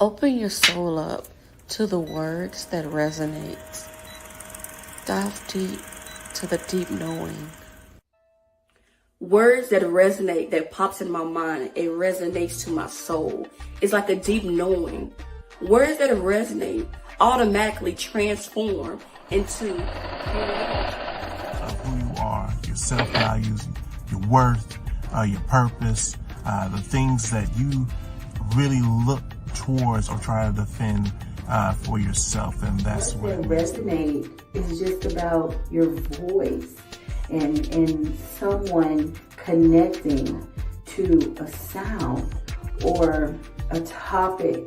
Open your soul up to the words that resonate. Dive deep to the deep knowing. Words that resonate, that pops in my mind, it resonates to my soul. It's like a deep knowing. Words that resonate automatically transform into who you are, your self-values, your worth, your purpose, the things that you really look towards or try to defend for yourself. And that's what resonate is just about your voice and someone connecting to a sound or a topic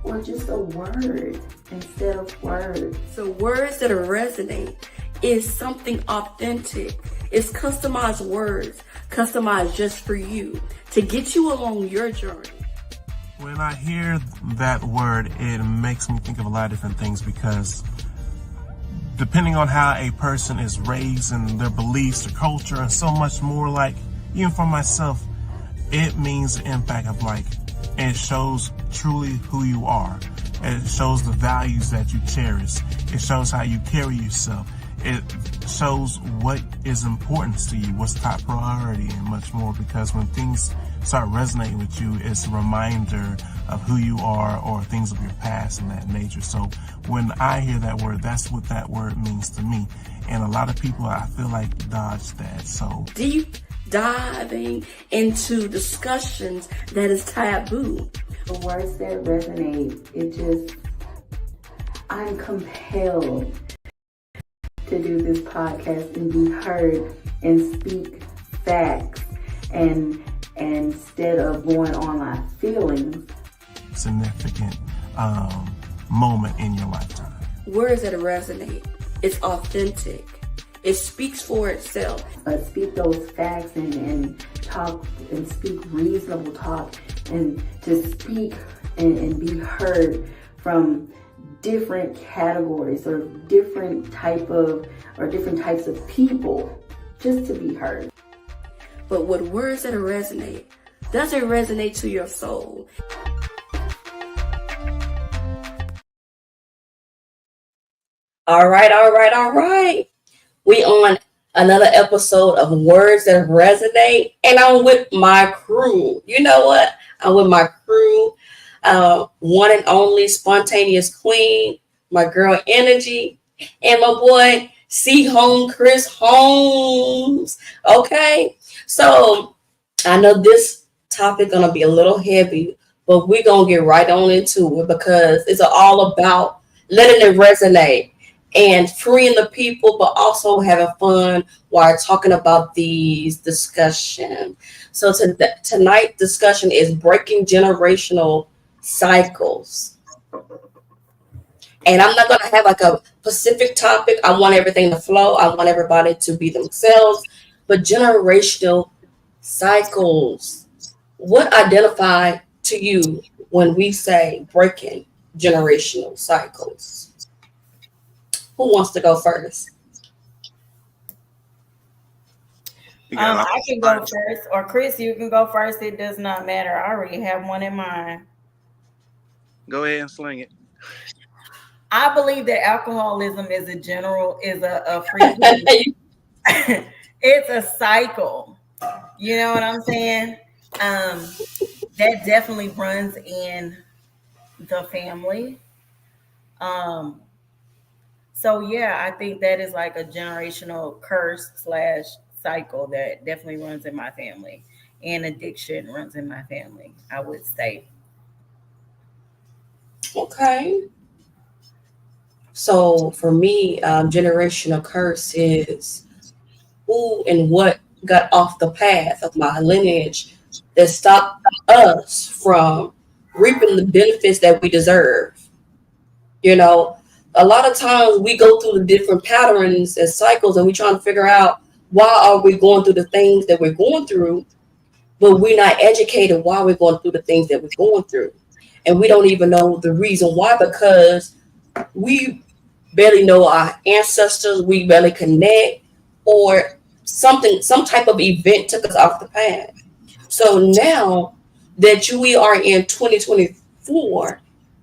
or just a word instead of words. So words that resonate is something authentic. It's customized words, customized just for you to get you along your journey. When I hear that word, it makes me think of a lot of different things, because depending on how a person is raised and their beliefs, their culture, and so much more, like even for myself, it means the impact of it shows truly who you are. It shows the values that you cherish. It shows how you carry yourself. It shows what is important to you, what's top priority, and much more, because when things start resonating with you, it's a reminder of who you are or things of your past and that nature. So when I hear that word, that's what that word means to me. And a lot of people, I feel like, dodge that. So deep diving into discussions that is taboo. The words that resonate, I'm compelled to do this podcast and be heard and speak facts and instead of going on my feelings. Significant moment in your lifetime. Words that resonate. It's authentic. It speaks for itself. Speak those facts and talk and speak reasonable talk and to speak and be heard from different categories or different types of people, just to be heard. But with words that resonate, does it resonate to your soul? All right. We on another episode of Words That Resonate, and I'm with my crew. You know what? I'm with my crew, one and only spontaneous queen, my girl Energy, and my boy Chris Holmes. Okay, so I know this topic gonna be a little heavy, but we're gonna get right on into it because it's all about letting it resonate and freeing the people, but also having fun while talking about these discussions. So tonight's discussion is breaking generational cycles. And I'm not going to have a specific topic. I want everything to flow. I want everybody to be themselves. But generational cycles, what identify to you when we say breaking generational cycles? Who wants to go first? I can go first, or Chris, you can go first. It does not matter. I already have one in mind. Go ahead and sling it. I believe that alcoholism is a free. It's a cycle. You know what I'm saying? That definitely runs in the family. So yeah, I think that is like a generational curse / cycle that definitely runs in my family, and addiction runs in my family, I would say. Okay. So for me, generational curse is who and what got off the path of my lineage that stopped us from reaping the benefits that we deserve. You know, a lot of times we go through the different patterns and cycles, and we're trying to figure out why are we going through the things that we're going through, but we're not educated why we're going through the things that we're going through. And we don't even know the reason why, because we barely know our ancestors, we barely connect, or some type of event took us off the path. So now that we are in 2024,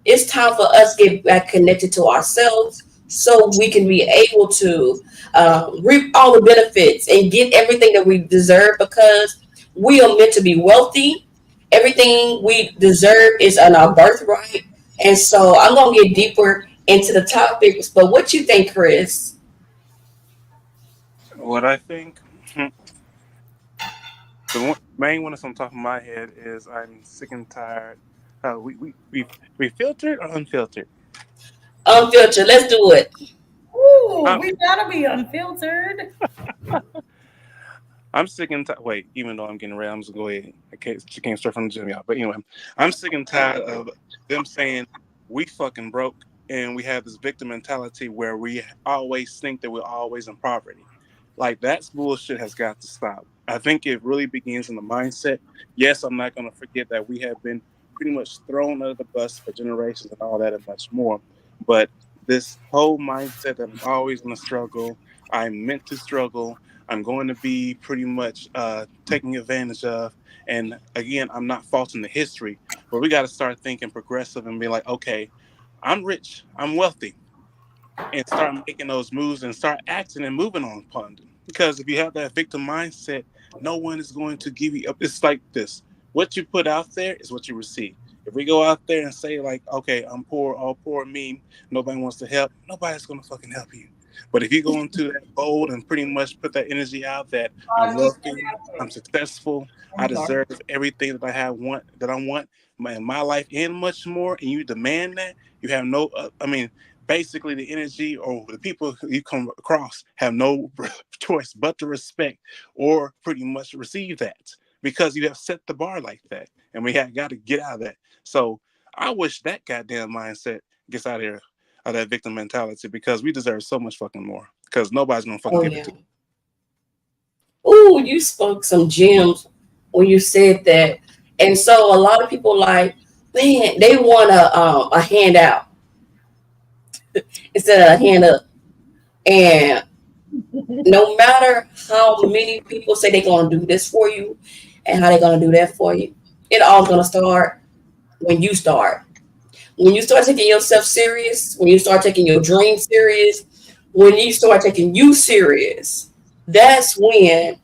It's time for us to get back connected to ourselves so we can be able to reap all the benefits and get everything that we deserve because we are meant to be wealthy. Everything we deserve is on our birthright. And so I'm going to get deeper into the topics. But what you think, Chris? What I think, main one that's on top of my head is I'm sick and tired. We filtered or unfiltered. Unfiltered. Let's do it. Ooh, I'm we gotta be unfiltered. I'm sick and tired. Wait, even though I'm getting ready, I'm just gonna go ahead. She came straight from the gym, y'all. But anyway, I'm sick and tired of them saying we fucking broke and we have this victim mentality where we always think that we're always in poverty. Like that bullshit has got to stop. I think it really begins in the mindset. Yes, I'm not gonna forget that we have been pretty much thrown under the bus for generations and all that and much more. But this whole mindset that I'm always gonna struggle, I'm meant to struggle, I'm going to be pretty much taken advantage of. And again, I'm not faulting the history, but we got to start thinking progressive and be like, okay, I'm rich, I'm wealthy, and start making those moves and start acting and moving on upon them. Because if you have that victim mindset, no one is going to give you up. It's like this: what you put out there is what you receive. If we go out there and say like, okay, I'm poor, all poor me, nobody wants to help, nobody's gonna fucking help you. But if you go into that bold and pretty much put that energy out that I'm wealthy, I'm successful, I I'm sorry. deserve everything that I have want that I want in my life and much more, and you demand that, you have no. I mean, basically the energy or the people you come across have no choice but to respect or pretty much receive that because you have set the bar like that, and we have got to get out of that. So I wish that goddamn mindset gets out of here, of that victim mentality, because we deserve so much fucking more because nobody's gonna fucking Oh, give it yeah. to Ooh, you spoke some gems when you said that. And so a lot of people like, man, they want a handout instead of a hand up. And no matter how many people say they're gonna do this for you and how they're gonna do that for you, it all's gonna start when you start. When you start taking yourself serious, when you start taking your dream serious, when you start taking you serious, that's when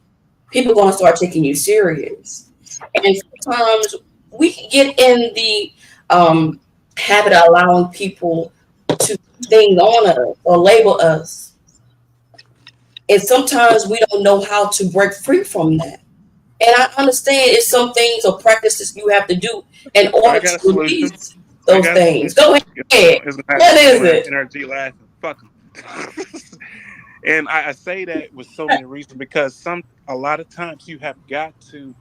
people are gonna start taking you serious. And sometimes we can get in the um, habit of allowing people to things on us or label us. And sometimes we don't know how to break free from that. And I understand it's some things or practices you have to do in it. I order got to a solution. release I those got a things. solution. Go ahead. What It's is gonna have it? NRG laughing. Fuck them. And I say that with so many reasons because a lot of times you have got to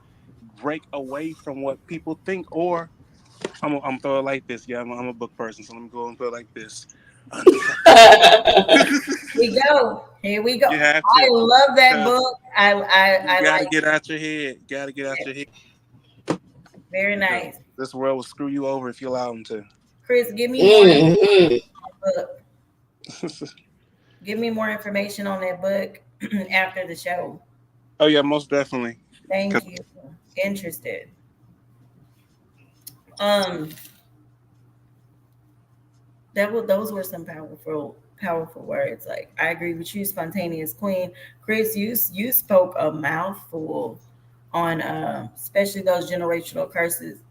break away from what people think. Or I'm throw it like this. Yeah, I'm a book person, so let me go and throw it like this. Unfucking. We go. Here we go. You have I to, love that because book. I you got to like get out your head. Got to get out it. your head Very because nice. this world will screw you over if you allow them Chris, give me more Hmm. book. to. Give me more information on that book after the show. Oh yeah, most definitely. 'Cause Thank you. Interested. Um, those were some powerful words. Like I agree with you, spontaneous queen. Chris, you spoke a mouthful on especially those generational curses.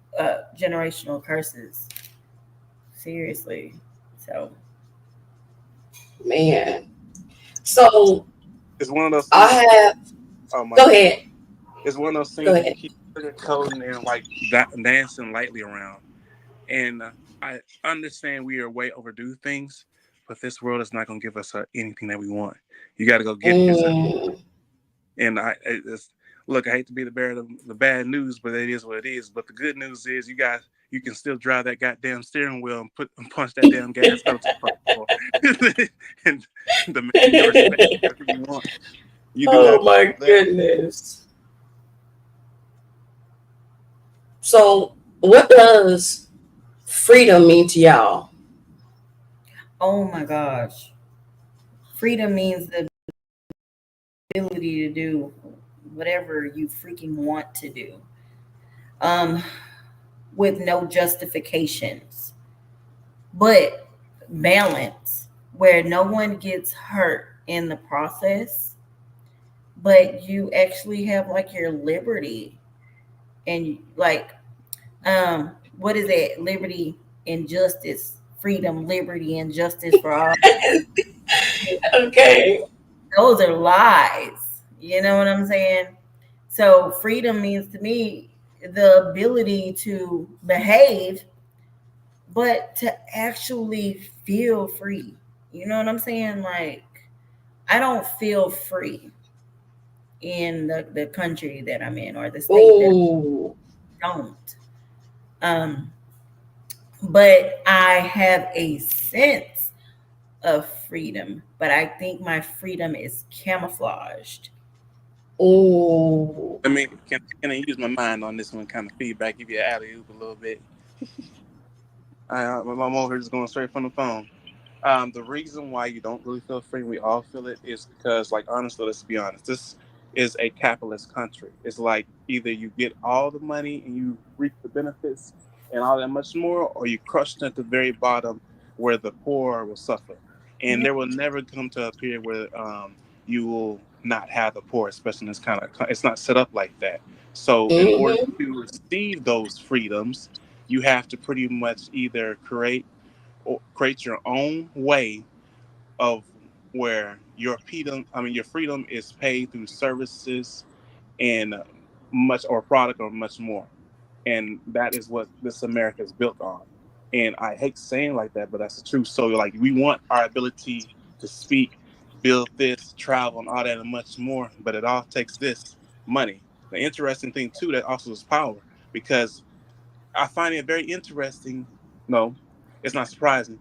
Seriously. So Man. So it's one of those things you I keep. have, Oh my go bad. ahead. It's one of those Go things you ahead. keep coding and like dancing lightly around. And I understand we are way overdue things, but this world is not going to give us anything that we want. You got to go get it yourself. Mm. And look, I hate to be the bearer of the bad news, but it is what it is. But the good news is, you can still drive that goddamn steering wheel and punch that damn gas pedal to the fucking floor, and demand your respect whatever you want. You do Oh have my that. goodness. So, what does freedom mean to y'all? oh my gosh. Freedom means the ability to do whatever you freaking want to do. Um with no justifications. but balance where no one gets hurt in the process, but you actually have like your liberty and like what is it? Liberty and justice, freedom, liberty and justice for all. Okay. Those are lies. You know what I'm saying? So freedom means to me the ability to behave, but to actually feel free. You know what I'm saying? Like I don't feel free in the country that I'm in or the state that Oh. I don't. Um, but I have a sense of freedom, but I think my freedom is camouflaged. Oh. I mean, can I use my mind on this one, kind of feedback, give you an alley oop a little bit? I'm over here just going straight from the phone. The reason why you don't really feel free, we all feel it, is because, like, honestly, let's be honest, this is a capitalist country. It's like either you get all the money and you reap the benefits and all that much more, or you crushed at the very bottom where the poor will suffer. And Yeah. there will never come to a period where you will not have the poor, especially in this kind of, it's not set up like that. So, in order Mm-hmm. to receive those freedoms, you have to pretty much either create your own way of where your freedom is paid through services and much or product or much more. And that is what this America is built on. And I hate saying like that, but that's the truth. So like we want our ability to speak, build this, travel, and all that and much more, but it all takes this money. The interesting thing too that also is power, because I find it very interesting. No, it's not surprising.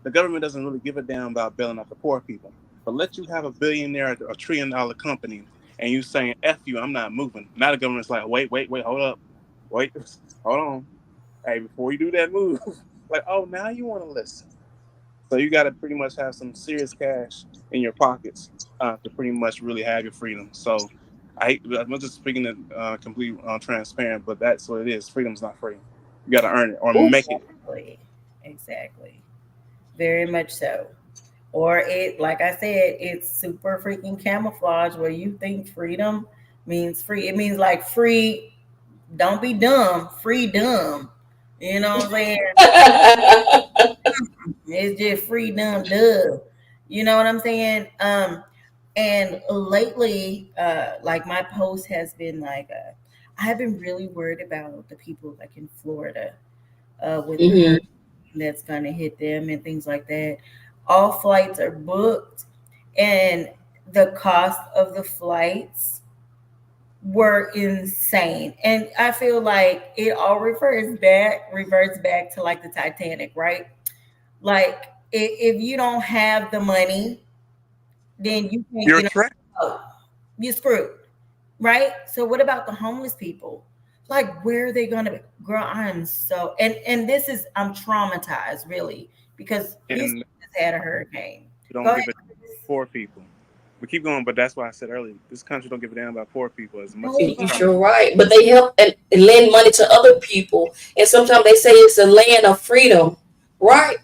The government doesn't really give a damn about bailing out the poor people. But let you have a billionaire, a $1 trillion company, and you saying "F you," I'm not moving. Now the government's like, wait, hold up, wait, hold on, hey, before you do that move, like, oh, now you want to listen. So you got to pretty much have some serious cash in your pockets to pretty much really have your freedom. So I'm just speaking it completely transparent, but that's what it is. Freedom's not free. You got to earn it or Ooh. make it. Exactly. Exactly. Very much so. Or it, like I said, it's super freaking camouflage where you think freedom means free. It means like free, don't be dumb, free dumb. You know what I'm saying? It's just free dumb duh. You know what I'm saying? And lately, like my post has been like, I've been really worried about the people like in Florida with the Mm-hmm. hurricane that's going to hit them and things like that. All flights are booked, and the cost of the flights were insane. And I feel like it all reverts back to like the Titanic, right? Like if you don't have the money, then you can't You're a get on track. the boat. You're screwed, right? So what about the homeless people? Like where are they gonna be? Girl, I'm so and this is I'm traumatized really because Houston And just had a hurricane. you Go don't ahead. give a poor people. We keep going, but that's why I said earlier, this country don't give a damn about poor people as much as we You Nobody. try to. sure right, but they help and lend money to other people, and sometimes they say it's a land of freedom, right?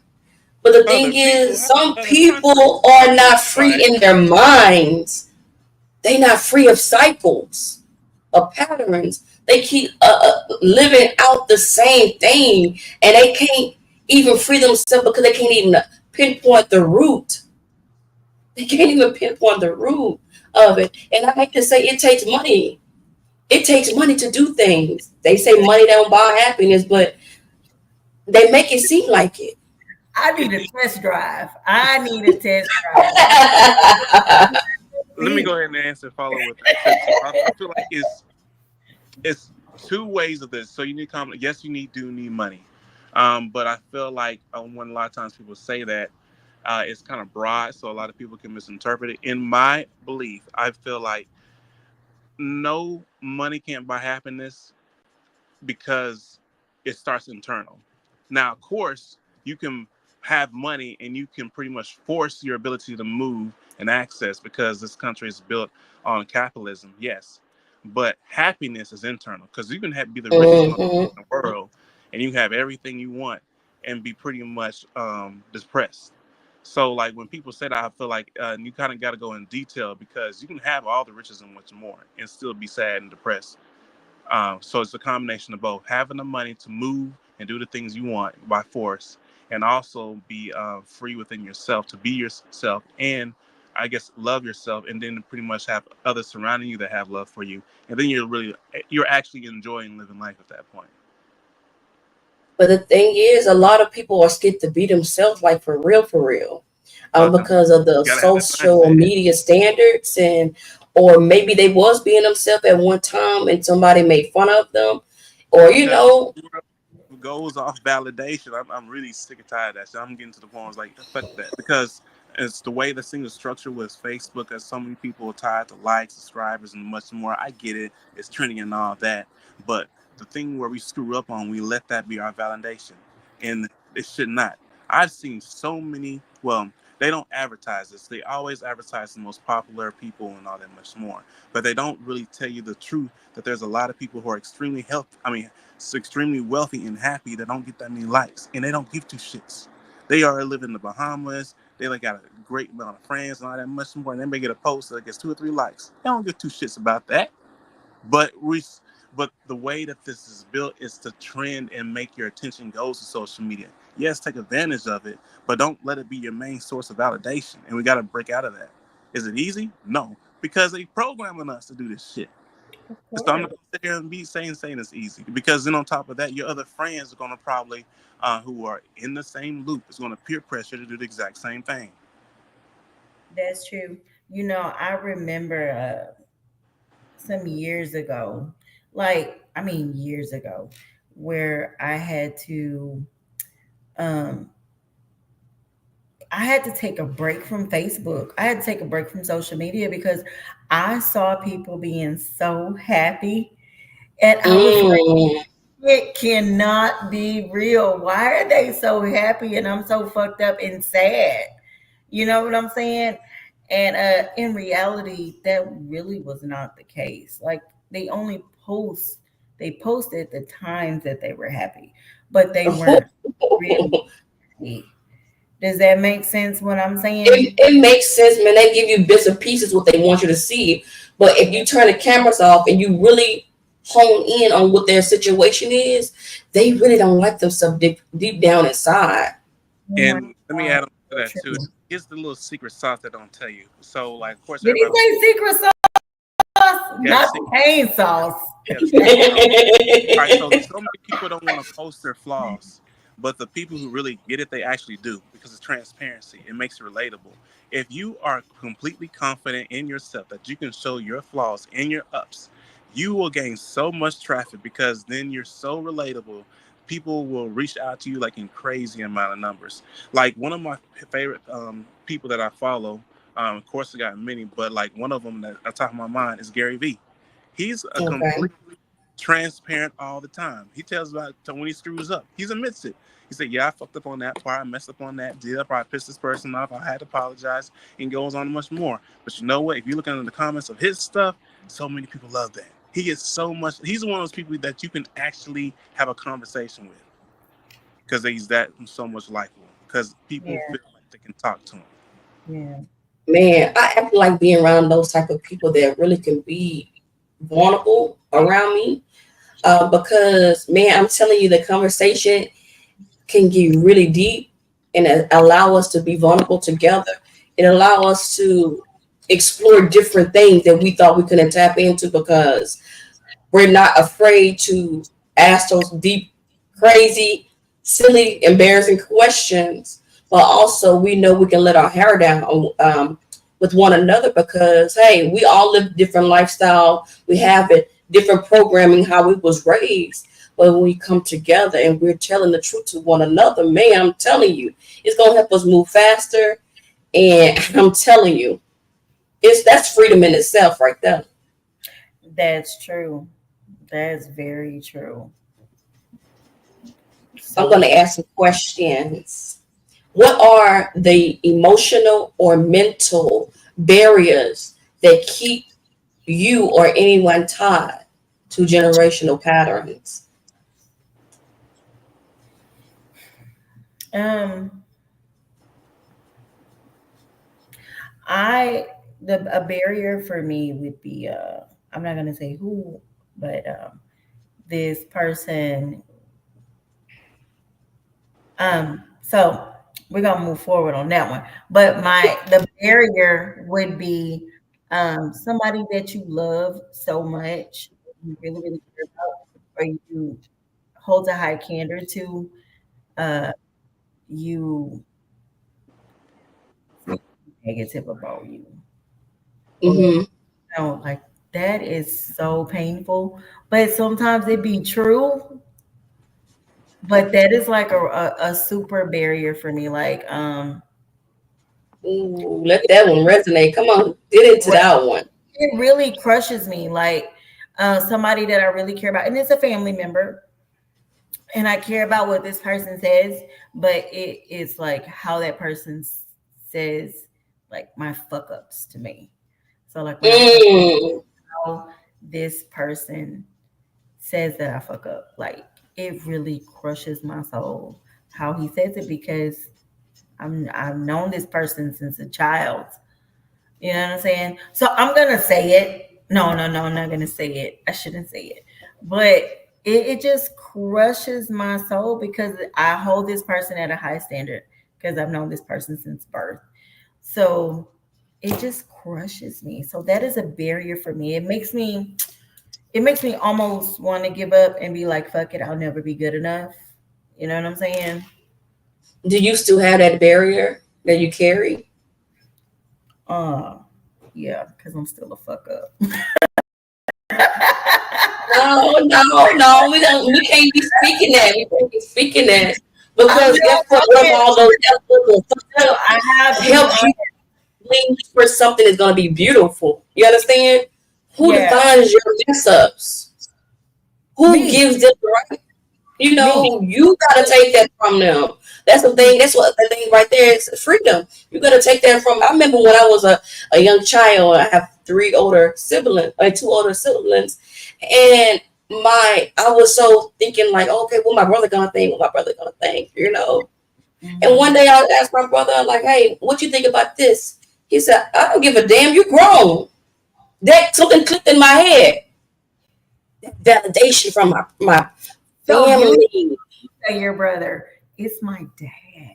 But the thing Other people, is, how some about other people countries? are not free Right. in their minds. They not free of cycles, of patterns. They keep living out the same thing, and they can't even free themselves because they can't even pinpoint the root. They can't even pinpoint the root of it. And I hate to say it takes money. It takes money to do things. They say money don't buy happiness, but they make it seem like it. I need a test drive. I need a test drive. Let me See, go ahead and answer follow with that too. So I feel like it's two ways of this. So you need yes, you do need money, but I feel like when a lot of times people say that, it's kind of broad, so a lot of people can misinterpret it. In my belief, I feel like no, money can't buy happiness because it starts internal. Now, of course, you can have money and you can pretty much force your ability to move and access because this country is built on capitalism, yes. But happiness is internal because you can be the richest man Hmm. in the world and you have everything you want. and be pretty much depressed. So like when people say that, I feel like you kind of got to go in detail because you can have all the riches and much more and still be sad and depressed. So it's a combination of both having the money to move and do the things you want by force, and also be free within yourself to be yourself, and I guess love yourself, and then pretty much have others surrounding you that have love for you, and then you're actually enjoying living life at that point. But the thing is, a lot of people are scared to be themselves, like for real, But because of the you gotta have that social mindset. media standards, and or maybe they was being themselves at one time, and somebody made fun of them, or Because goes off validation. I'm really sick and tired of that shit. I'm getting to the point where I was like, fuck that. Because it's the way the single structure was Facebook, as so many people are tied to likes, subscribers, and much more. I get it. It's trending and all that. But the thing where we screw up on, we let that be our validation. And it should not. I've seen so many, well, they don't advertise this. They always advertise the most popular people and all that much more. But they don't really tell you the truth that there's a lot of people who are extremely healthy. I mean, extremely wealthy and happy that don't get that many likes, and they don't give two shits. They are living in the Bahamas. They like got a great amount of friends and all that much more, and they may get a post that gets 2 or 3 likes. They don't give two shits about that. But but the way that this is built is to trend and make your attention goes to social media. Yes, take advantage of it, but don't let it be your main source of validation. And we got to break out of that. Is it easy? No, because they programming us to do this shit. Of So I'm not course. gonna sit here and be saying it's easy because then on top of that, your other friends are gonna probably who are in the same loop is gonna peer pressure to do the exact same thing. That's true. I remember some years ago, like, I mean, years ago, where um, I had to take a break from Facebook. I had to take a break from social media because I saw people being so happy. And I was like, mm, it cannot be real. Why are they so happy and I'm so fucked up and sad? You know what I'm saying? And in reality, that really was not the case. Like, they only they posted the times that they were happy, but they weren't really happy. Does that make sense what I'm saying? it makes sense, man. They give you bits and pieces what they want you to see, but if you turn the cameras off and you really hone in on what their situation is, they really don't like themselves deep down inside. Oh my And let me God, add on to so that too. true. Here's the little secret sauce that don't tell you. So like of course Did he everybody say secret sauce? yeah, the Not secret the pain sauce. yeah, the secret sauce. All right, so many people don't want to post their flaws, but the people who really get it, they actually do because it's transparency. It makes it relatable. If you are completely confident in yourself that you can show your flaws and your ups, you will gain so much traffic because then you're so relatable. People will reach out to you like in crazy amount of numbers. Like one of my favorite people that I follow, of course I got many, but like one of them that at the top of my mind is Gary Vee. He's a Okay. complete transparent all the time. He tells about when he screws up. He admits it. He said, "Yeah, I fucked up on that part. I messed up on that. Did I probably pissed this person off? I had to apologize." And goes on much more. But you know what? If you look into the comments of his stuff, so many people love that. He gets so much. He's one of those people that you can actually have a conversation with because he's that so much likable. Because people Yeah, feel like they can talk to him. yeah, Man, I actually like being around those type of people that really can be vulnerable around me. Because man, I'm telling you, the conversation can get really deep and allow us to be vulnerable together. It allow us to explore different things that we thought we couldn't tap into because we're not afraid to ask those deep, crazy, silly, embarrassing questions. But also, we know we can let our hair down with one another because, hey, we all live different lifestyle. We have it different programming, how we was raised. But when we come together and we're telling the truth to one another, man, I'm telling you, it's gonna help us move faster. And I'm telling you, that's freedom in itself, right there. that's true. That's very true. I'm So going to true. ask some questions. What are the emotional or mental barriers that keep you or anyone tied to generational patterns? Um, I the a barrier for me would be I'm not gonna say who, but this person. So we're gonna move forward on that one. But the barrier would be somebody that you love so much, you really, really care about, or you hold a high candor to, uh, you say negative about you. Or Mm-hmm. like that is so painful. But sometimes it be true. But that is like a super barrier for me. Like Ooh, let that one resonate. Come on, get into that one. it really crushes me. Like somebody that I really care about, and it's a family member, and I care about what this person says, but it is like how that person says like my fuck ups to me. So like when I fuck up, Mm. how this person says that I fuck up, like it really crushes my soul how he says it because I've known this person since a child. You know what I'm saying? So I'm gonna say it. No, no, no, I'm not gonna say it. I shouldn't say it. But it just crushes my soul because I hold this person at a high standard because I've known this person since birth. So it just crushes me. So that is a barrier for me. It makes me almost want to give up and be like, fuck it, I'll never be good enough. You know what I'm saying? Do you still have that barrier that you carry? Uh yeah, because I'm still a fuck up. No, no, no. We don't. We can't be speaking that. We can't be speaking that I'm because guess not what? What if fucking all those efforts so I have to be help honest. you lean for something that's going to be beautiful? You understand? Who Yeah, defines your mess ups? Who me, gives them the right? You me. know, you gotta take that from them. That's the thing. That's what the thing right there is freedom. You gotta take that from. I remember when I was a young child. I have three older siblings, like two older siblings, and I was so thinking like, okay, what my brother gonna think? What my brother gonna think? You know. And one Mhm. day I asked my brother, like, hey, what you think about this? He said, I don't give a damn. You grown. That something clicked in my head. Validation from my So you family. say your brother, it's my dad.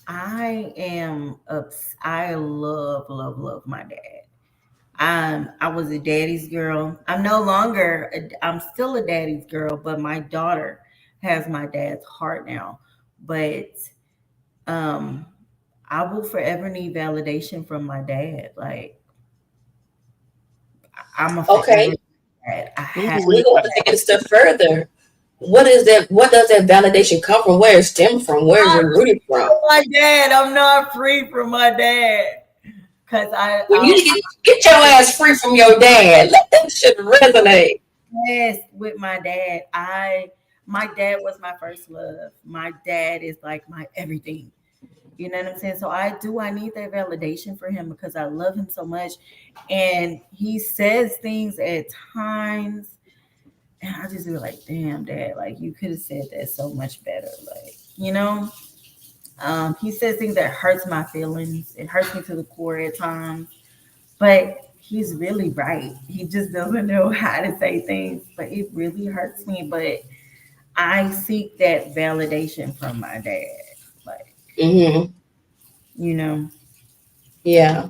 I love, love, love my dad. I was a daddy's girl. I'm no longer, I'm still a daddy's girl, but my daughter has my dad's heart now. But um, I will forever need validation from my dad. Like, I'm a Okay. forever dad. I have, We're going to take it a step further. What is that? What does that validation come from? Where it stem from? Where is it I'm rooted free from? from my dad. I'm not free from my dad. Cause When you I get your ass free from your dad, let that shit resonate. yes, with my dad. My dad was my first love. My dad is like my everything. You know what I'm saying? So I need that validation for him because I love him so much. And he says things at times and I just be like, damn dad, like you could have said that so much better. Like, he says things that hurts my feelings. It hurts me to the core at times. But he's really right. He just doesn't know how to say things. But it really hurts me. But I seek that validation from my dad. Like, Mm-hmm. you know, Yeah,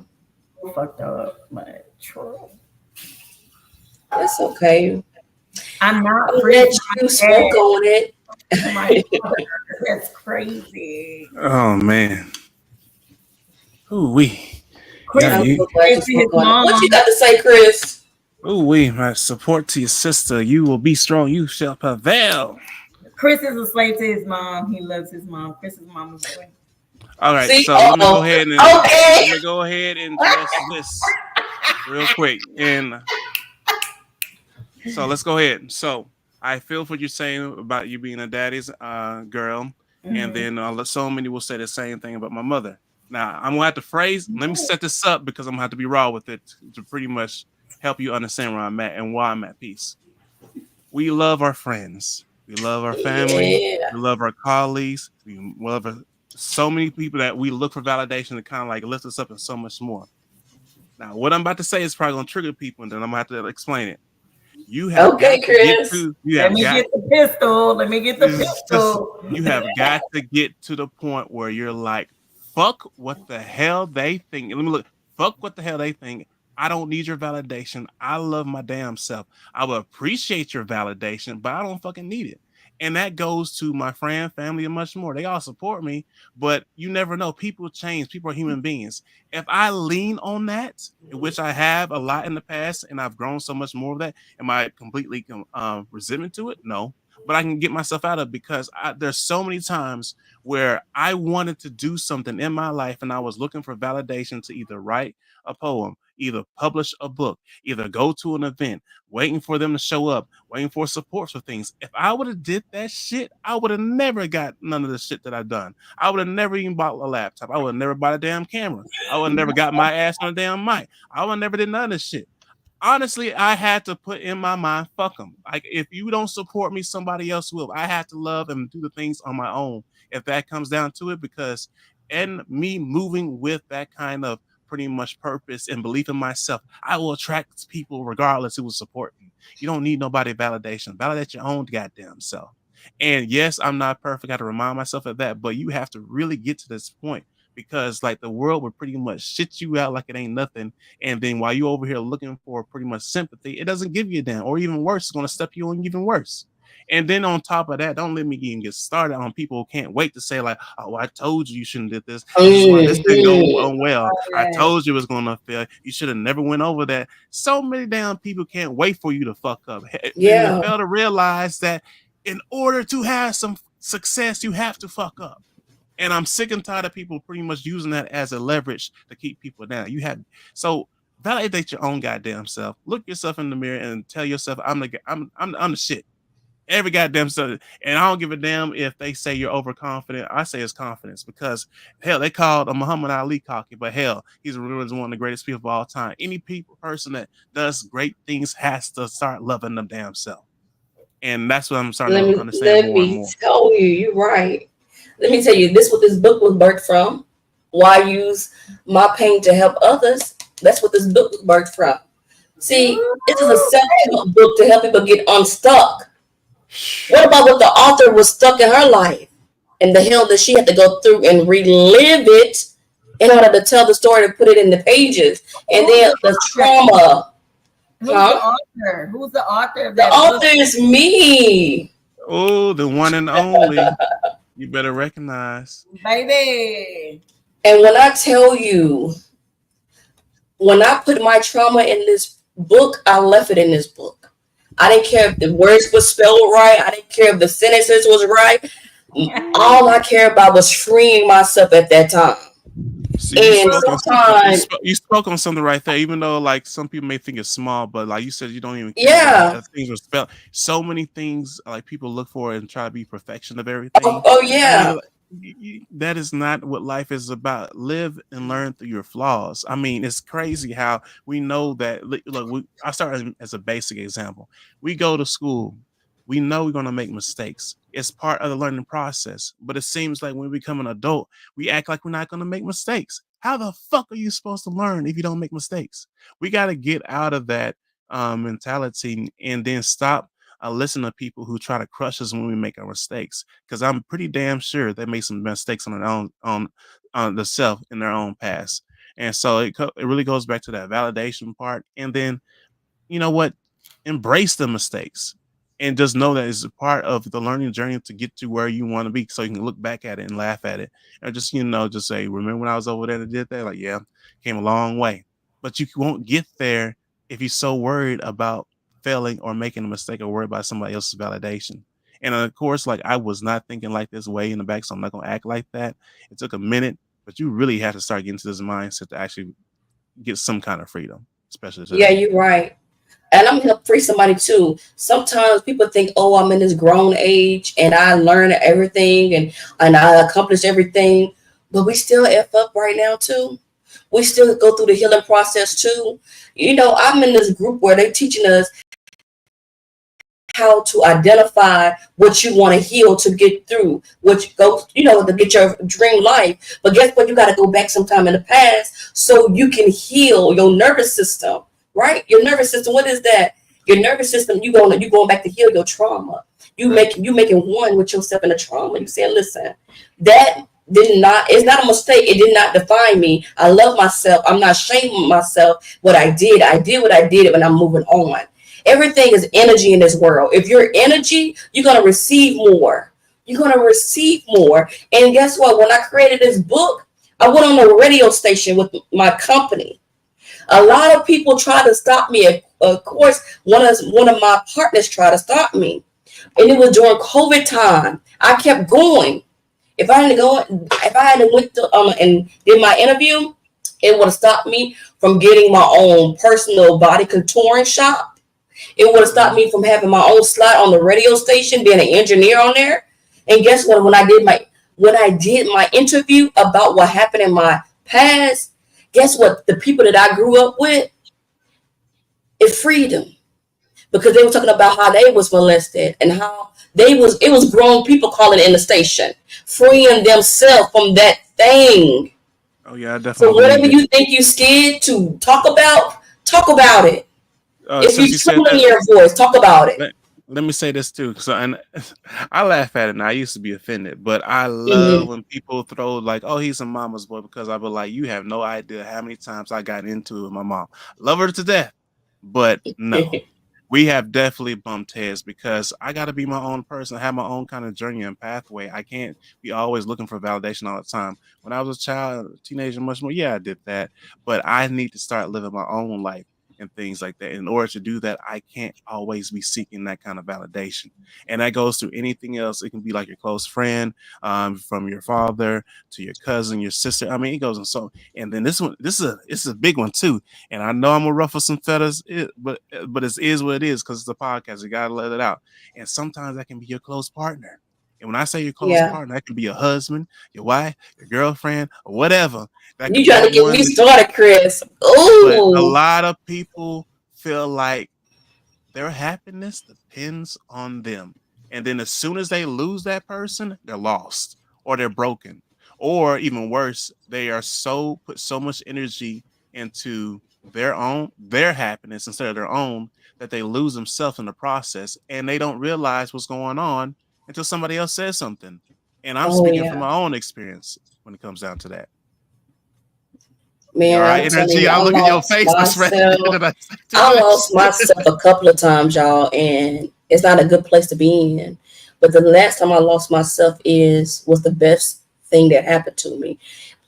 fucked up, but true. that's okay. I'm not I'm free glad from you my spoke dad on it. to my daughter. That's crazy. Oh man. Ooh wee. Yeah, Chris I'm is you. so glad saying you to his spoke on it. mom, What you got to say, Chris? Ooh wee. My support to your sister. You will be strong. You shall prevail. Chris is a slave to his mom. He loves his mom. Chris's mama's boy. All right. See, So let me oh, go ahead and okay. address this real quick. And so let's go ahead. So I feel what you're saying about you being a daddy's girl, and Mhm. then so many will say the same thing about my mother. Now I'm gonna have to phrase. Let me set this up because I'm gonna have to be raw with it to pretty much help you understand where I'm at and why I'm at peace. We love our friends. We love our family. Yeah. We love our colleagues. We love so many people that we look for validation to kind of like lift us up and so much more. Now, what I'm about to say is probably going to trigger people, and then I'm going to have to explain it. You have Okay, got to get Chris. to, you Let have me got get the pistol. Let me get the is just pistol. you have got to get to the point where you're like, fuck what the hell they think. Let me look. Fuck what the hell they think. I don't need your validation. I love my damn self. I will appreciate your validation, but I don't fucking need it. And that goes to my friend, family, and much more. They all support me, but you never know. People change. People are human beings. If I lean on that, which I have a lot in the past, and I've grown so much more of that, am I completely resentment to it? No, but I can get myself out of because there's so many times where I wanted to do something in my life and I was looking for validation to either write a poem, either publish a book, either go to an event, waiting for them to show up, waiting for support for things. If I would have did that shit, I would have never got none of the shit that I've done. I would have never even bought a laptop. I would have never bought a damn camera. I would have never got my ass on a damn mic. I would have never did none of this shit. Honestly, I had to put in my mind, fuck them. Like, if you don't support me, somebody else will. I had to love and do the things on my own, if that comes down to it, because and me moving with that kind of pretty much purpose and belief in myself, I will attract people regardless who will support me. You don't need nobody validation. Validate your own goddamn self. And yes, I'm not perfect. I have to remind myself of that, but you have to really get to this point because like the world would pretty much shit you out like it ain't nothing, and then while you over here looking for pretty much sympathy, it doesn't give you a damn. Or even worse, it's going to step you on even worse. And then on top of that, don't let me even get started on people who can't wait to say like, "Oh, I told you you shouldn't did this. This is why this didn't go Hmm. well. I Right. told you it was going to fail. You should have never went over that." So many damn people can't wait for you to fuck up, and they Yeah. fail to realize that in order to have some success, you have to fuck up. And I'm sick and tired of people pretty much using that as a leverage to keep people down. You have so validate your own goddamn self. Look yourself in the mirror and tell yourself, I'm the shit. Every goddamn stuff. And I don't give a damn if they say you're overconfident. I say it's confidence because hell, they called a Muhammad Ali cocky, but hell, he's really one of the greatest people of all time. Any person that does great things has to start loving them damn self. And that's what I'm starting to understand Let more and me more. tell you, you're right. Let me tell you, this what this book was birthed from. Why use my pain to help others? That's what this book was birthed from. See, this is a self-help book to help people get unstuck. What about what the author was stuck in her life and the hell that she had to go through and relive it in order to tell the story to put it in the pages, and Who's then the the author? trauma, Who's the huh? author? Who's the author of The that book? author is me. Oh, the one and only. You better recognize. Baby. And when I tell you, when I put my trauma in this book, I left it in this book. I didn't care if the words were spelled right. I didn't care if the sentences was right. All I cared about was freeing myself at that time. So you And spoke on something. sometimes, You spoke on something right there. Even though like some people may think it's small, but like you said, you don't even care about yeah. how things are spelled. So many things like people look for and try to be perfection of Oh, everything. oh I mean, yeah. like, that is not what life is about. Live and learn through your flaws. I mean, it's crazy how we know that. Look, I start as a basic example. We go to school. We know we're going to make mistakes. It's part of the learning process. But it seems like when we become an adult, we act like we're not going to make mistakes. How the fuck are you supposed to learn if you don't make mistakes? We got to get out of that mentality and then stop listening to people who try to crush us when we make our mistakes. Because I'm pretty damn sure they made some mistakes on their own, on the self in their own past. And so it really goes back to that validation part. And then you know what? Embrace the mistakes and just know that it's a part of the learning journey to get to where you want to be so you can look back at it and laugh at it. Or just, just say, remember when I was over there and did that? Like, yeah, came a long way. But you won't get there if you're so worried about failing or making a mistake or worried about somebody else's validation. And of course, like I was not thinking like this way in the back, so I'm not gonna act like that. It took a minute, but you really have to start getting to this mindset to actually get some kind of freedom, especially Yeah, today. you're right. And I'm gonna free somebody too. Sometimes people think, oh, I'm in this grown age and I learned everything and I accomplished everything, but we still f up right now too. We still go through the healing process too. I'm in this group where they're teaching us how to identify what you want to heal to get through, what you go, to get your dream life. But guess what? You got to go back sometime in the past so you can heal your nervous system, right? Your nervous system. What is that? Your nervous system. You going back to heal your trauma. You making one with yourself in the trauma. You saying, listen, that did not. It's not a mistake. It did not define me. I love myself. I'm not ashamed of myself. What I did what I did, and I'm moving on. Everything is energy in this world. If you're energy, you're gonna receive more. You're gonna receive more. And guess what? When I created this book, I went on a radio station with my company. A lot of people try to stop me. Of course, one of my partners tried to stop me, and it was during COVID time. I kept going. If I hadn't went to and did my interview, it would have stopped me from getting my own personal body contouring shop. It would have stopped me from having my own slot on the radio station, being an engineer on there. And guess what? When I did my interview about what happened in my past, guess what? The people that I grew up with, it freed them, because they were talking about how they was molested and how it was grown people calling in the station, freeing themselves from that thing. Oh yeah, I So definitely believe whatever it. you think you're scared to talk about it. If Since you're you said trembling that, in your voice, talk about it. let me say this too. So, and I laugh at it now. I used to be offended, but I love Mm-hmm. when people throw like, "Oh, he's a mama's boy," because I be like, "You have no idea how many times I got into it with my mom. Love her to death, but no." We have definitely bumped heads because I got to be my own person, have my own kind of journey and pathway. I can't be always looking for validation all the time. When I was a child, teenager, much more, yeah, I did that. But I need to start living my own life and things like that. In order to do that, I can't always be seeking that kind of validation. And that goes to anything else. It can be like your close friend, from your father to your cousin, your sister. I mean, it goes on. So, and then this is a big one too. And I know I'm gonna ruffle some feathers, but it is what it is because it's a podcast. You gotta let it out. And sometimes that can be your close partner. And when I say your close Yeah. partner, that can be your husband, your wife, your girlfriend, or whatever. That You could be trying to that get one me that. started, Chris. But a Ooh. lot of people feel like their happiness depends on them. And then as soon as they lose that person, they're lost or they're broken. Or even worse, they are put so much energy into their happiness instead of their own that they lose themselves in the process and they don't realize what's going on until somebody else says something. And I'm Oh speaking from yeah. my own experience when it comes down to that. You all Man, right, I'm telling energy? you, I I look at your lost face, Miss Red. myself. Did I say too I much? lost myself a couple of times, y'all, and it's not a good place to be in. But the last time I lost myself was the best thing that happened to me.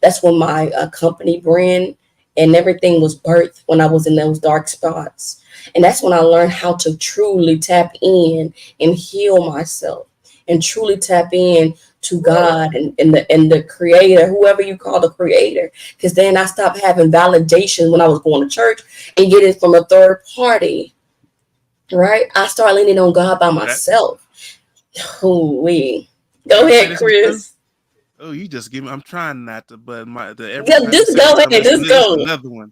That's when my company brand and everything was birthed, when I was in those dark spots. And that's when I learned how to truly tap in and heal myself and truly tap in to God and the creator, whoever you call the creator. Because then I stopped having validation when I was going to church and get it from a third party. Right? I started leaning on God by That myself. Ooh, we can go I say ahead, this one too? Chris. Oh, you just give me. I'm trying not to, but every time you Just say go something, ahead. Just this is go. another one.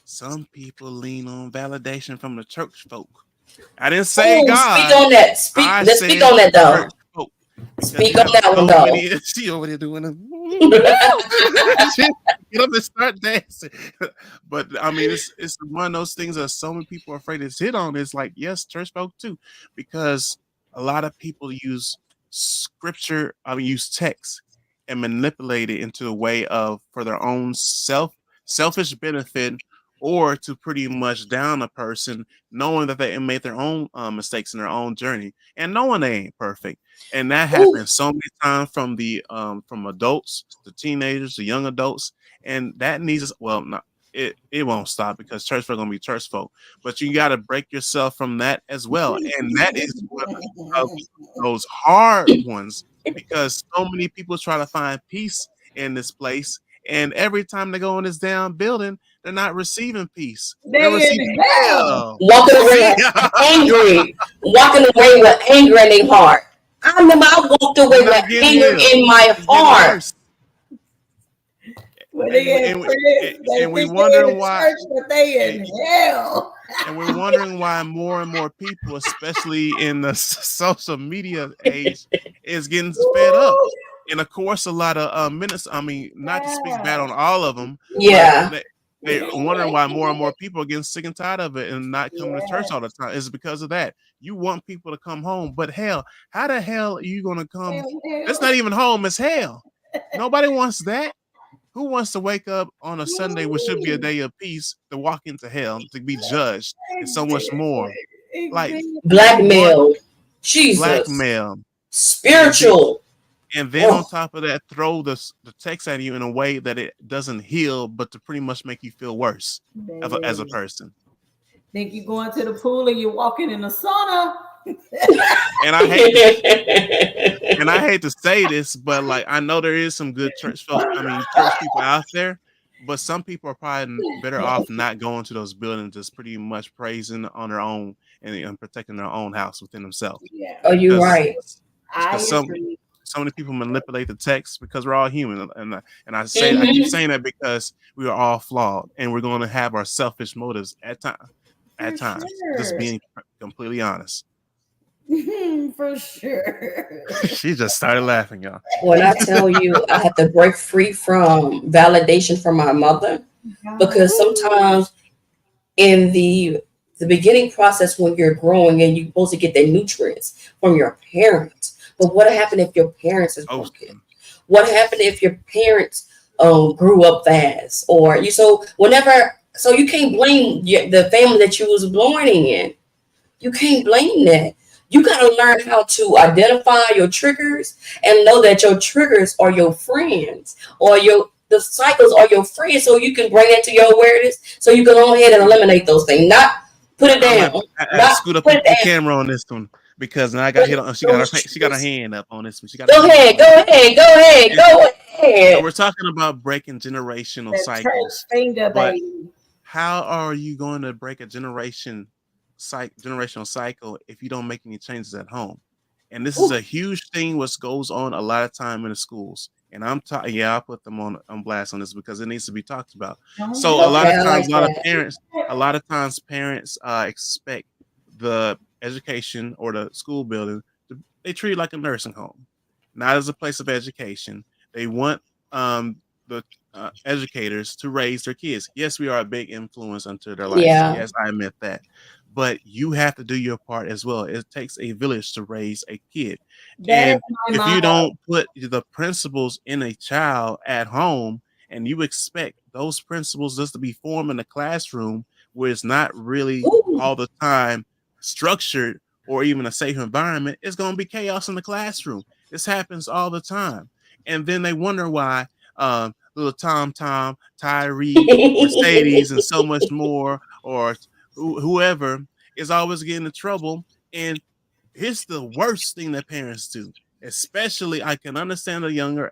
Some people lean on validation from the church folk. I didn't say Oh, speak God. on that. Speak. I Let's speak said on that church though. folk because Speak you on have that one so though. many. She over there doing it. Get up and start dancing. But I mean, it's one of those things that so many people are afraid to hit on. It's like yes, church folk too, because a lot of people use scripture. I mean, use text and manipulate it into a way of for their own selfish benefit or to pretty much down a person knowing that they made their own mistakes in their own journey and knowing they ain't perfect. And that Ooh, happens so many times from adults to teenagers to young adults. And that needs well not it won't stop because church folk gonna be church folk. But you gotta break yourself from that as well. And that is one of those hard ones because so many people try to find peace in this place. And every time they go in this damn building, they're not receiving peace. They're They in receiving the ground. hell. walking See? away angry, walking away with anger in their heart. I remember I walked You're away with not getting anger hell. in my It's getting heart. worse. When and they we, in and we, prison, they and we think they in wondering why. church, but they in hell. And we're wondering why more and more people, especially in the social media age, is getting fed up. Woo! And of course, a lot of minutes. I mean, not to speak bad Yeah. on all of them, but Yeah. they're wondering why more and more people are getting sick and tired of it and not coming to church Yeah. all the time. It's because of that. You want people to come home, but hell, how the hell are you going to come? It's Hell. not even home. It's hell. Nobody wants that. Who wants to wake up on a Sunday, which should be a Woo! day of peace, to walk into hell, to be judged, and so much more? Exactly. Like, Exactly. what? Blackmail. Jesus. Blackmail. And then Spiritual. on Oh, top of that, throw the text at you in a way that it doesn't heal, but to pretty much make you feel worse as a Baby. person. Think you going to the pool and you're walking in a sauna? And I hate to and I hate to say this, but like I know there is some good church people out there, but some people are probably better off not going to those buildings, just pretty much praising on their own and protecting their own house within themselves. Yeah, oh, you Because right. I some agree. so many people manipulate the text because we're all human, and I keep Hmm. saying that because we are all flawed, and we're going to have our selfish motives For at times. Just sure. being completely honest. For sure. She just started laughing, y'all. When I tell you I had to break free from validation from my mother, because sometimes in the beginning process when you're growing and you're supposed to get the nutrients from your parents. But what happened if your parents is Oh, broken? What happened if your parents grew up fast? Or you so whenever so you can't blame the family that you was born in. You can't blame that. You got to learn how to identify your triggers and know that your triggers are your friends or the cycles are your friends, so you can bring it to your awareness, so you can go ahead and eliminate those things. Not put it I'm down. gonna I had to Not scoot up put into it the down. camera on this one because now I got But hit on. those She got her triggers. hand up on this one. She got her Go hand up ahead. on Go this one. ahead. Go ahead. And Go so ahead. we're talking about breaking generational The church cycles, finger, but baby. how are you going to break a generational cycle if you don't make any changes at home? And this is Ooh. a huge thing what goes on a lot of time in the schools. And I'll put them on blast on this because it needs to be talked about. Don't So do a lot Okay, of I times like that. a lot of times parents expect the education or the school building they treat it like a nursing home, not as a place of education. They want the educators to raise their kids. Yes, we are a big influence onto their lives. Yeah. Yes, I admit that. But you have to do your part as well. It takes a village to raise a kid. that is And my if you motto. don't put the principles in a child at home and you expect those principles just to be formed in the classroom where it's not really Ooh. all the time structured or even a safe environment, it's going to be chaos in the classroom. This happens all the time. And then they wonder why little Tom, Tyree, Mercedes, and so much more, or whoever is always getting in trouble. And here's the worst thing that parents do. Especially, I can understand the younger,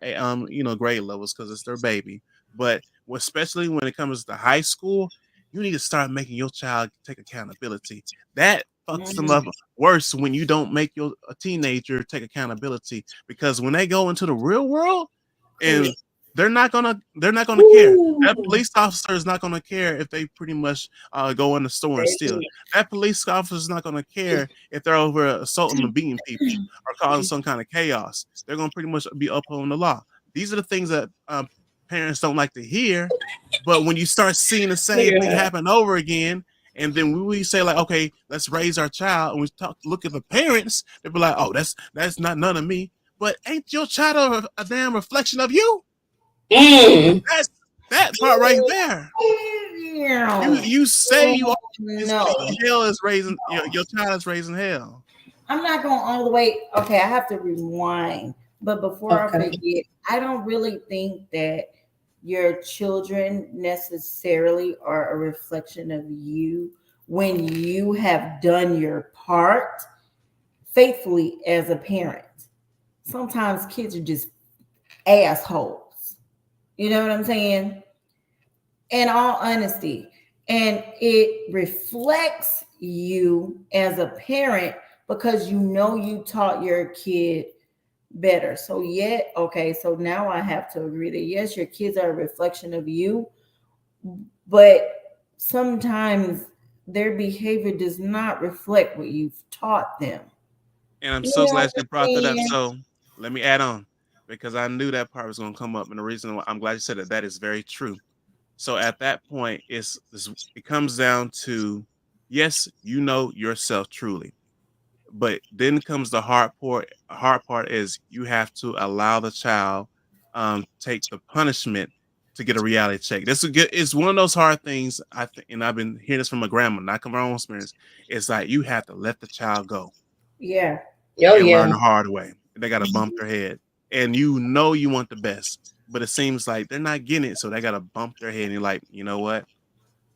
grade levels because it's their baby, but especially when it comes to high school, you need to start making your child take accountability. That fucks them up Mhm. worse when you don't make your a teenager take accountability because when they go into the real world and they're not gonna care. That Ooh. police officer is not gonna care if they pretty much go in the store and steal. Baby. That police officer is not gonna care if they're over assaulting and beating people or causing some kind of chaos. They're gonna pretty much be upholding the law. These are the things that parents don't like to hear. But when you start seeing the Look same at thing her. happen over again, and then we say like, okay, let's raise our child, and look at the parents, they be like, oh, that's not none of me. But ain't your child a damn reflection of you? Mm. That's that part right there. You say you are this, No, but hell is raising your child is raising hell. I'm not going all the way. Okay, I have to rewind. But before I Okay. forget, I don't really think that your children necessarily are a reflection of you when you have done your part faithfully as a parent. Sometimes kids are just assholes. You know what I'm saying? In all honesty. And it reflects you as a parent because you know you taught your kid better. So yet, okay, so now I have to agree that yes, your kids are a reflection of you, but sometimes their behavior does not reflect what you've taught them. And I'm You so know glad what you I'm brought that up. saying? So let me add on because I knew that part was going to come up. And the reason why I'm glad you said that, that is very true. So at that point, it comes down to yes, you know yourself truly, but then comes the hard part. Hard part is you have to allow the child take the punishment to get a reality check. This is good. It's one of those hard things. I think, and I've been hearing this from my grandma, not from my own experience. It's like you have to let the child go Yeah. Oh and learn yeah. the hard way. They got to bump their head, and you want the best, but it seems like they're not getting it, so they got to bump their head. And you're like, you know what?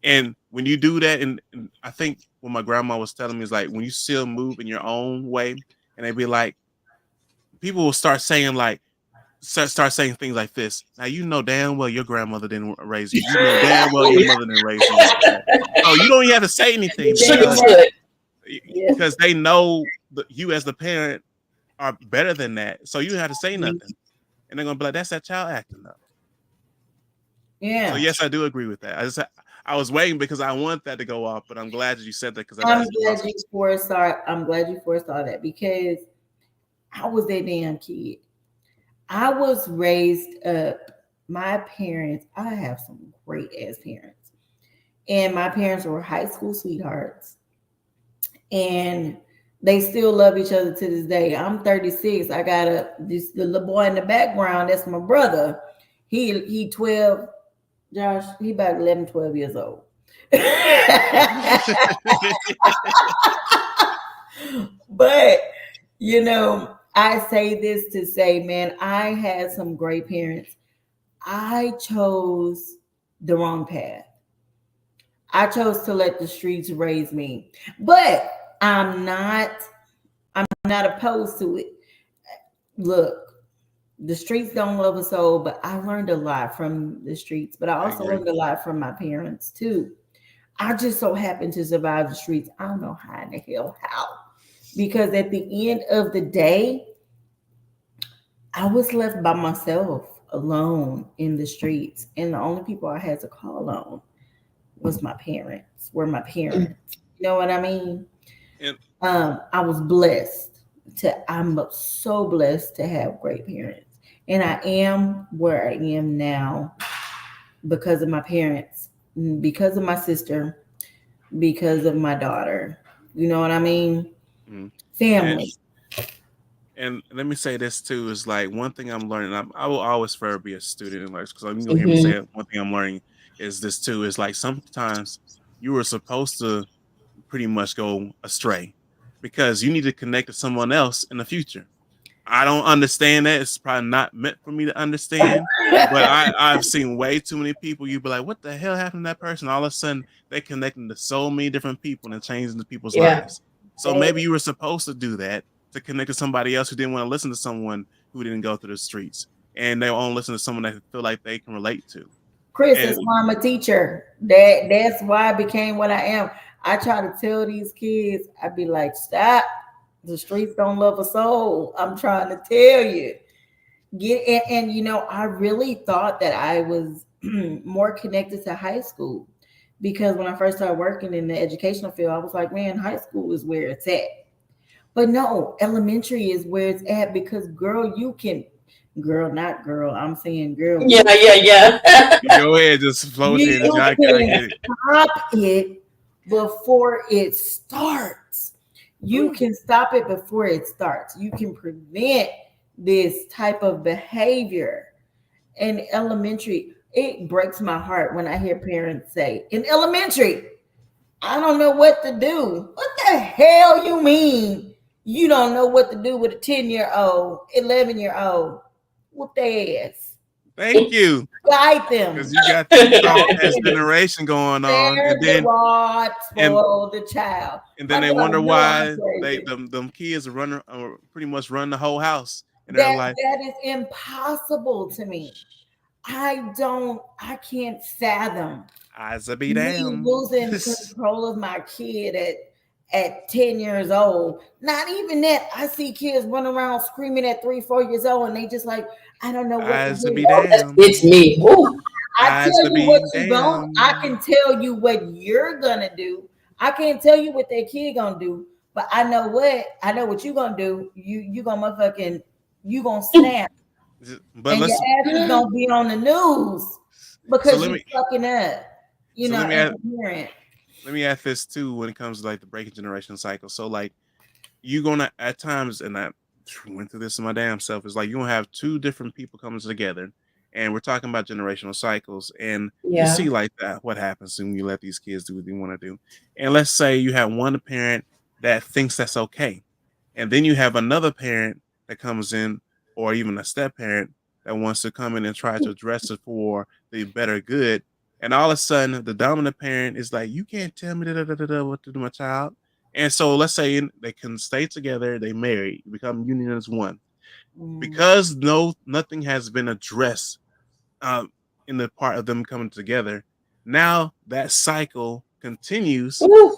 And when you do that, and I think what my grandma was telling me is like when you still move in your own way, and they be like, people will start saying like, start saying things like this. Now you know damn well your grandmother didn't raise you. You know damn well your mother didn't raise you like that. So you don't even have to say anything Damn because Sugarfoot. right. Yeah. they know that you as the parent are better than that. So you don't have to say nothing, and they're gonna be like, "That's that child acting up." So Yeah. yes, I do agree with that. I was waiting because I want that to go off, but I'm glad that you said that because I'm that's glad awesome. you foresaw. I'm glad you foresaw that because I was that damn kid. I was raised up. My parents. I have some great ass parents, and my parents were high school sweethearts, and they still love each other to this day. I'm 36. I got the little boy in the background. That's my brother. He 12. Josh. He about 11, 12 years old. But I say this to say, man, I had some great parents. I chose the wrong path. I chose to let the streets raise me. But I'm not opposed to it. Look, the streets don't love a soul, but I learned a lot from the streets, but I I also agree. learned a lot from my parents too. I just so happened to survive the streets. I don't know how in the hell how. Because at the end of the day, I was left by myself alone in the streets. And the only people I had to call on was my parents, were my parents. You know what I mean? And I was blessed I'm so blessed to have great parents. And I am where I am now because of my parents, because of my sister, because of my daughter. You know what I mean? mm, and Family. and let me say this too is like one thing I'm learning. I will always forever be a student in life because you gonna hear me say Hmm. it. One thing I'm learning is this too is like sometimes you were supposed to pretty much go astray because you need to connect to someone else in the future. I don't understand that. It's probably not meant for me to understand. But I've seen way too many people. You be like, what the hell happened to that person? All of a sudden, they're connecting to so many different people and changing the people's Yeah. lives. So maybe you were supposed to do that to connect to somebody else who didn't want to listen to someone who didn't go through the streets, and they want to listen to someone that feel like they can relate to. Chris, that's And why I'm a teacher. That's why I became what I am. I try to tell these kids, I'd be like, stop. The streets don't love a soul. I'm trying to tell you. I really thought that I was more connected to high school because when I first started working in the educational field, I was like, man, high school is where it's at. But no, elementary is where it's at because girl, girl, not girl. I'm saying girl, Yeah. Yeah. Yeah. go ahead, just flow with the you energy. I can get it. stop it before it starts. You Ooh, can stop it before it starts. You can prevent this type of behavior. In elementary, it breaks my heart when I hear parents say, in elementary, I don't know what to do. What the hell you mean? You don't know what to do with a 10-year-old, 11-year-old? Whoop their ass. thank you. Guide them. Because you got this soft ass generation going on, Spare the rod, and spoil the child. and My then they daughter wonder know I'm why crazy. them kids run pretty much run the whole house, and they're That like, that is impossible to me. I can't fathom "Eyes will be me damned." losing control of my kid at 10 years old. Not even that. I see kids running around screaming at 3, 4 years old, and they just like, I don't know what to Eyes to do. be Oh, that damned. fits me. Woo. I Eyes tell to you what be you don't. I damned. can tell you what you're gonna do. I can't tell you what that kid gonna do, but I know what. I know what you gonna do. You gonna motherfucking you gonna snap, But and your let's. ass is gonna be on the news So because let you me. fucking up. You So know, let me as add. a parent. Let me add this too when it comes to like the breaking generation cycle. So like you're gonna at times, and I went through this in my damn self. Is like you're gonna have two different people coming together, and we're talking about generational cycles, and you Yeah. see like that what happens when you let these kids do what they want to do. And let's say you have one parent that thinks that's okay, and then you have another parent that comes in, or even a step parent that wants to come in and try to address it for the better good. And all of a sudden, the dominant parent is like, "You can't tell me what to do, my child." And so, let's say they can stay together, they marry, become union as one, Mm. because nothing has been addressed um, in the part of them coming together. Now that cycle continues Woo.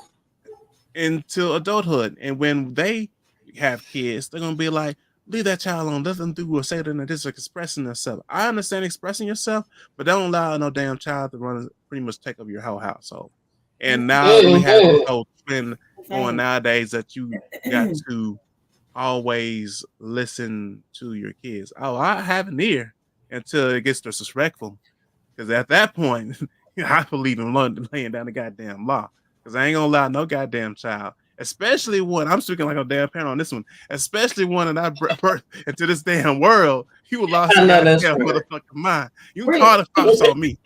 into adulthood. And when they have kids, they're gonna be like, leave that child alone. Let them do or say that they're just expressing themselves. I understand expressing yourself, but don't allow no damn child to run pretty much take over your whole household. And now we have this Mm-hmm. whole trend going Same. nowadays that you got to always listen to your kids. Oh, I have an ear until it gets disrespectful. Because at that point, I believe in laying down the goddamn law. Because I ain't gonna allow no goddamn child, especially one. I'm speaking like a damn parent on this one, especially one that I birthed into this damn world. You lost I your know that's goddamn right. motherfucking mind. You can Bring, call the cops on me.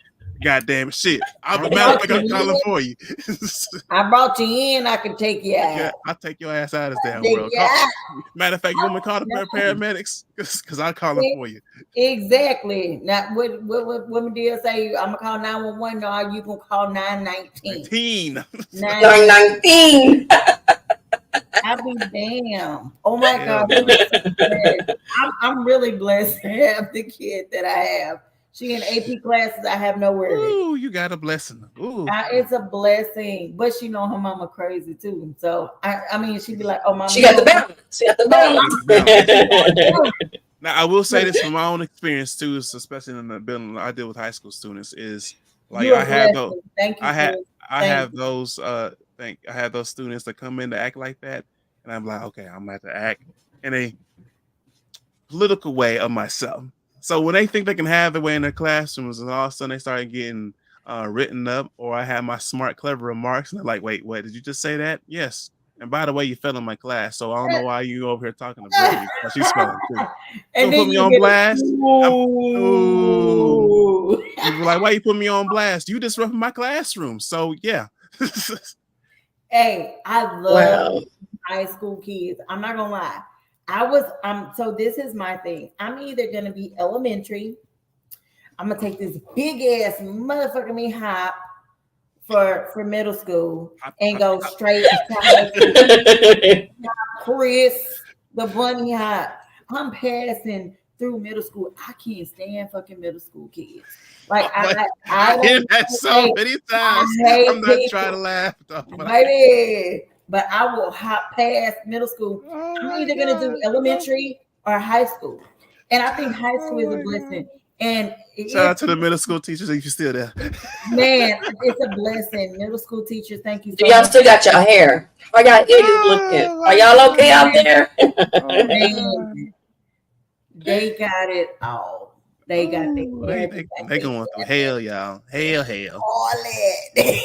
Goddamn shit. I Matter of brought fact, you I'm calling in. for you. I brought you in. I can take you Yeah, out. I'll take your ass out of this damn Take world. you out. Matter of fact, you want me to call the No. paramedics? Because I'm calling for you. Exactly. Now, what Medea say? I'm gonna call 911. No, you gonna call 919. 19. 919. 19. I be damn. Oh my Hell God, no. I'm so blessed. I'm really blessed to have the kid that I have. She in AP classes. I have no worries. Ooh, you got a blessing. Ooh. It's a blessing, but she know her mama crazy too. So I mean, she be like, "Oh, mama, She you got the don't balance. She got the no, Get the balance. I'm Now, I will say this from my own experience too, especially in the building I deal with high school students, is like you a blessing. Thank you, I had sis. I Thank have you. those I have those students that come in to act like that, and I'm like, okay, I'm gonna have to act in a political way of myself. So when they think they can have their way in their classrooms, and all of a sudden they start getting written up, or I have my smart, clever remarks, and they're like, "Wait, what? Did you just say that?" Yes. And by the way, you fell in my class, so I don't know why you over here talking to Brittany because she's spelling too. You And gonna then put me you on get a blast? Ooh. ooh. You be like, why you put me on blast? You disrupted my classroom. So yeah. Hey, I love Wow. high school kids. I'm not gonna lie. So this is my thing. I'm either gonna be elementary. I'm gonna take this big ass motherfucking me hop for middle school Hop, and hop, go hop. straight to high school. Chris, the bunny hop. I'm passing through middle school. I can't stand fucking middle school kids. Like Like, I I hear don't that so hate, many I times. I'm hate not trying people. to laugh though, but Baby, but I will hop past middle school. oh I'm my either gonna do god. elementary or high school, and I think high school Oh is a my god. blessing. And Shout if out to the middle school teachers if you're still there. man, it's a blessing. Middle school teachers, thank you Do so y'all much. still got your hair? How y'all ears looking? Oh Are my y'all okay out god. there? Oh my god. Man, they got it all. They got Oh, everything. they going through hell, y'all. Hell. All it.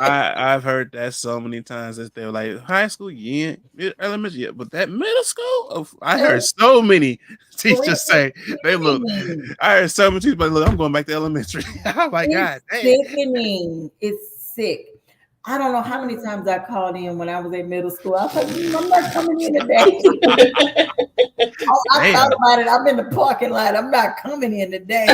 I've heard that so many times that they're like high school, yeah, elementary, yeah, but that middle school, I heard so many teachers say they look. Sickening. I heard so many teachers, but look, I'm going back to elementary. I'm like, God It's dang. sickening. It's sick. I don't know how many times I called in when I was in middle school. I was like, I'm not coming in today. I thought Damn. about it. I'm in the parking lot. I'm not coming in today.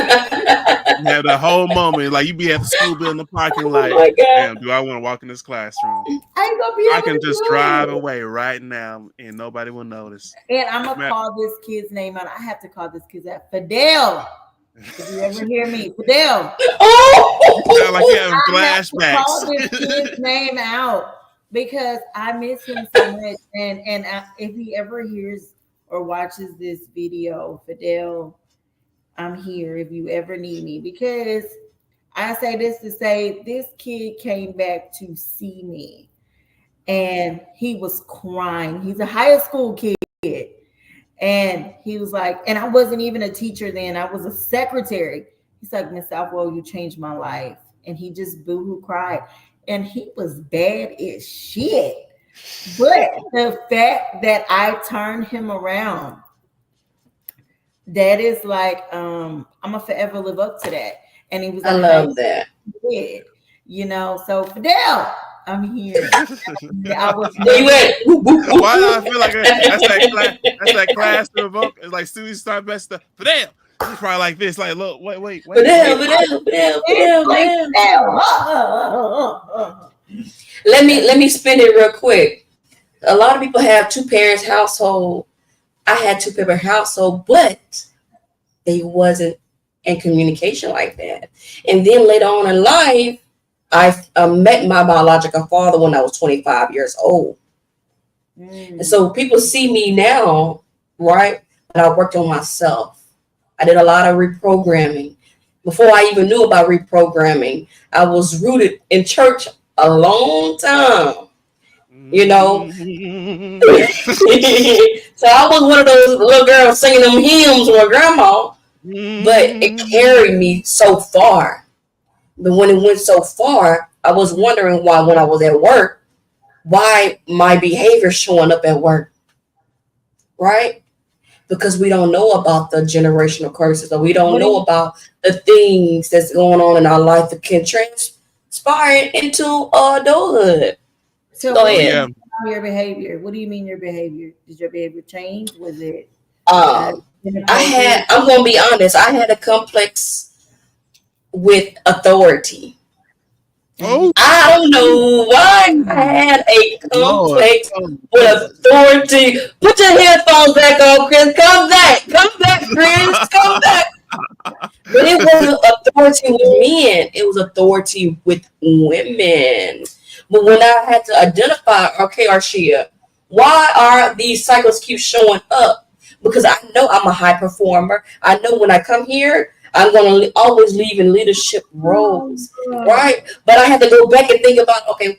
You have the whole moment, like you be at the school building, the parking Oh lot. my God. Damn, do I want to walk in this classroom? I ain't gonna be I able can to just do drive it. away right now, and nobody will notice. And I'm gonna Matt- call this kid's name out. I have to call this kid's out. Fidel. If you ever hear me, Fidel. You sound like Oh, you're having I have to call flashbacks. this kid's name out because I miss him so much. And if he ever hears or watches this video, Fidel, I'm here if you ever need me. Because I say this to say this kid came back to see me, and he was crying. He's a high school kid. And he was like, and I wasn't even a teacher then, I was a secretary. He's like, Miss Southwell, you changed my life. And he just boo-hoo cried. And he was bad as shit. But the fact that I turned him around, that is like, I'm gonna forever live up to that. And he was I a love that. kid, so Fidel, I'm here. I was Where you at? Why do I feel like that's that class to evoke? It's like Susie start best stuff. Fidel. He's probably like this, like, look, wait. Fidel. Let me spin it real quick. A lot of people have two parents household. I had two parent household, but they wasn't in communication like that. And then later on in life, I met my biological father when I was 25 years old. And so people see me now, right? But I worked on myself. I did a lot of reprogramming. Before I even knew about reprogramming, I was rooted in church a long time. So I was one of those little girls singing them hymns with grandma, but it carried me so far. But when it went so far, I was wondering why, when I was at work, why my behavior showing up at work, right? Because we don't know about the generational curses, or we don't know about the things that's going on in our life that can transpire into adulthood. So go ahead. Your behavior. What do you mean your behavior? Did your behavior change? Was it? I'm gonna be honest. I had a complex with authority. Oh, I don't know why I had a complex with authority. Put your headphones back on, Chris. Come back, Chris. Come back. But it wasn't authority with men. It was authority with women. But when I had to identify, okay, Arshia, why are these cycles keep showing up? Because I know I'm a high performer. I know when I come here, I'm going to always leave in leadership roles, right? But I have to go back and think about, okay.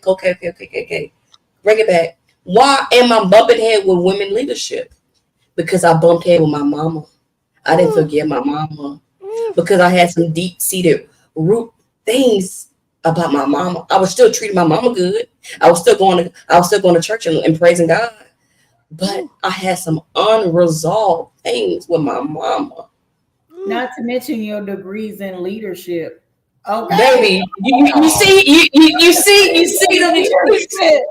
Bring it back. Why am I bumping head with women leadership? Because I bumped head with my mama. I didn't forget my mama. Because I had some deep-seated root things about my mama. I was still treating my mama good. I was still going to church and praising God. But I had some unresolved things with my mama. Not to mention your degrees in leadership. Okay. Baby, you see the leadership.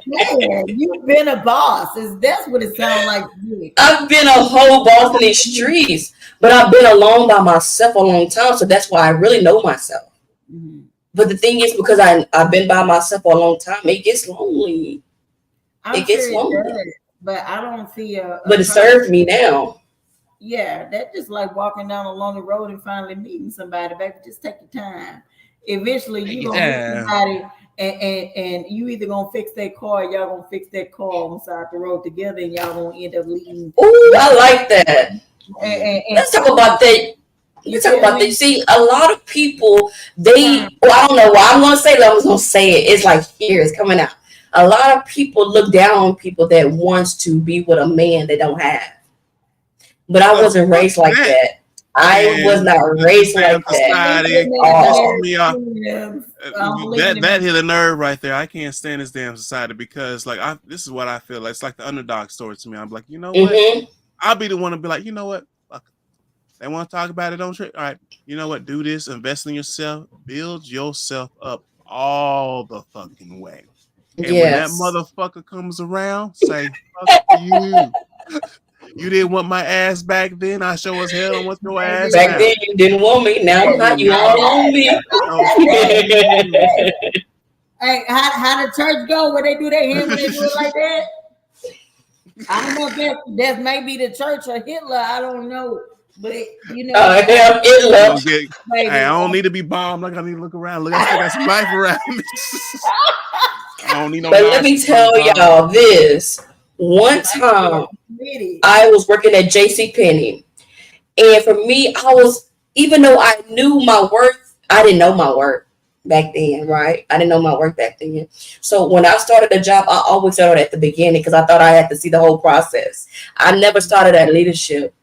Man, you've been a boss. That's what it sounds like to me. I've been a whole boss in these streets, but I've been alone by myself a long time, so that's why I really know myself. Mm-hmm. But the thing is, because I've been by myself for a long time, it gets lonely. It gets lonely. But I don't see but it served me now. Yeah, that's just like walking down along the road and finally meeting somebody. Baby, just take your time. Eventually, you're going to meet somebody, and you either going to fix that car, or y'all going to fix that car on the side of the road together, and y'all going to end up leading. Ooh, I like that. Let's talk about that. Let's talk about that. You see, a lot of people, I don't know why I'm going to say that. I was going to say it. It's like, here, it's coming out. A lot of people look down on people that wants to be with a man they don't have. But I wasn't raised like that. I was not raised like that. That hit a nerve right there. I can't stand this damn society because, like, this is what I feel. It's like the underdog story to me. I'm like, you know what? Mm-hmm. I'll be the one to be like, you know what? Fuck. They want to talk about it, don't trick. All right, you know what? Do this. Invest in yourself. Build yourself up all the fucking way. And when that motherfucker comes around, say, fuck you. You didn't want my ass back then. I sure as hell don't want your ass back then. You didn't want me. Now you all on me. Hey, how did church go when they do their hand when they do it like that? I don't know if that's maybe the church or Hitler. I don't know, but Hell, Hitler. maybe. Hey, I don't need to be bombed. Like I need to look around. Look, I still got some life around me. I don't need no. But let me tell y'all this. One time, I was working at J.C. Penney, and for me, even though I knew my worth, I didn't know my worth back then, right? I didn't know my work back then. So when I started a job, I always started at the beginning because I thought I had to see the whole process. I never started at leadership,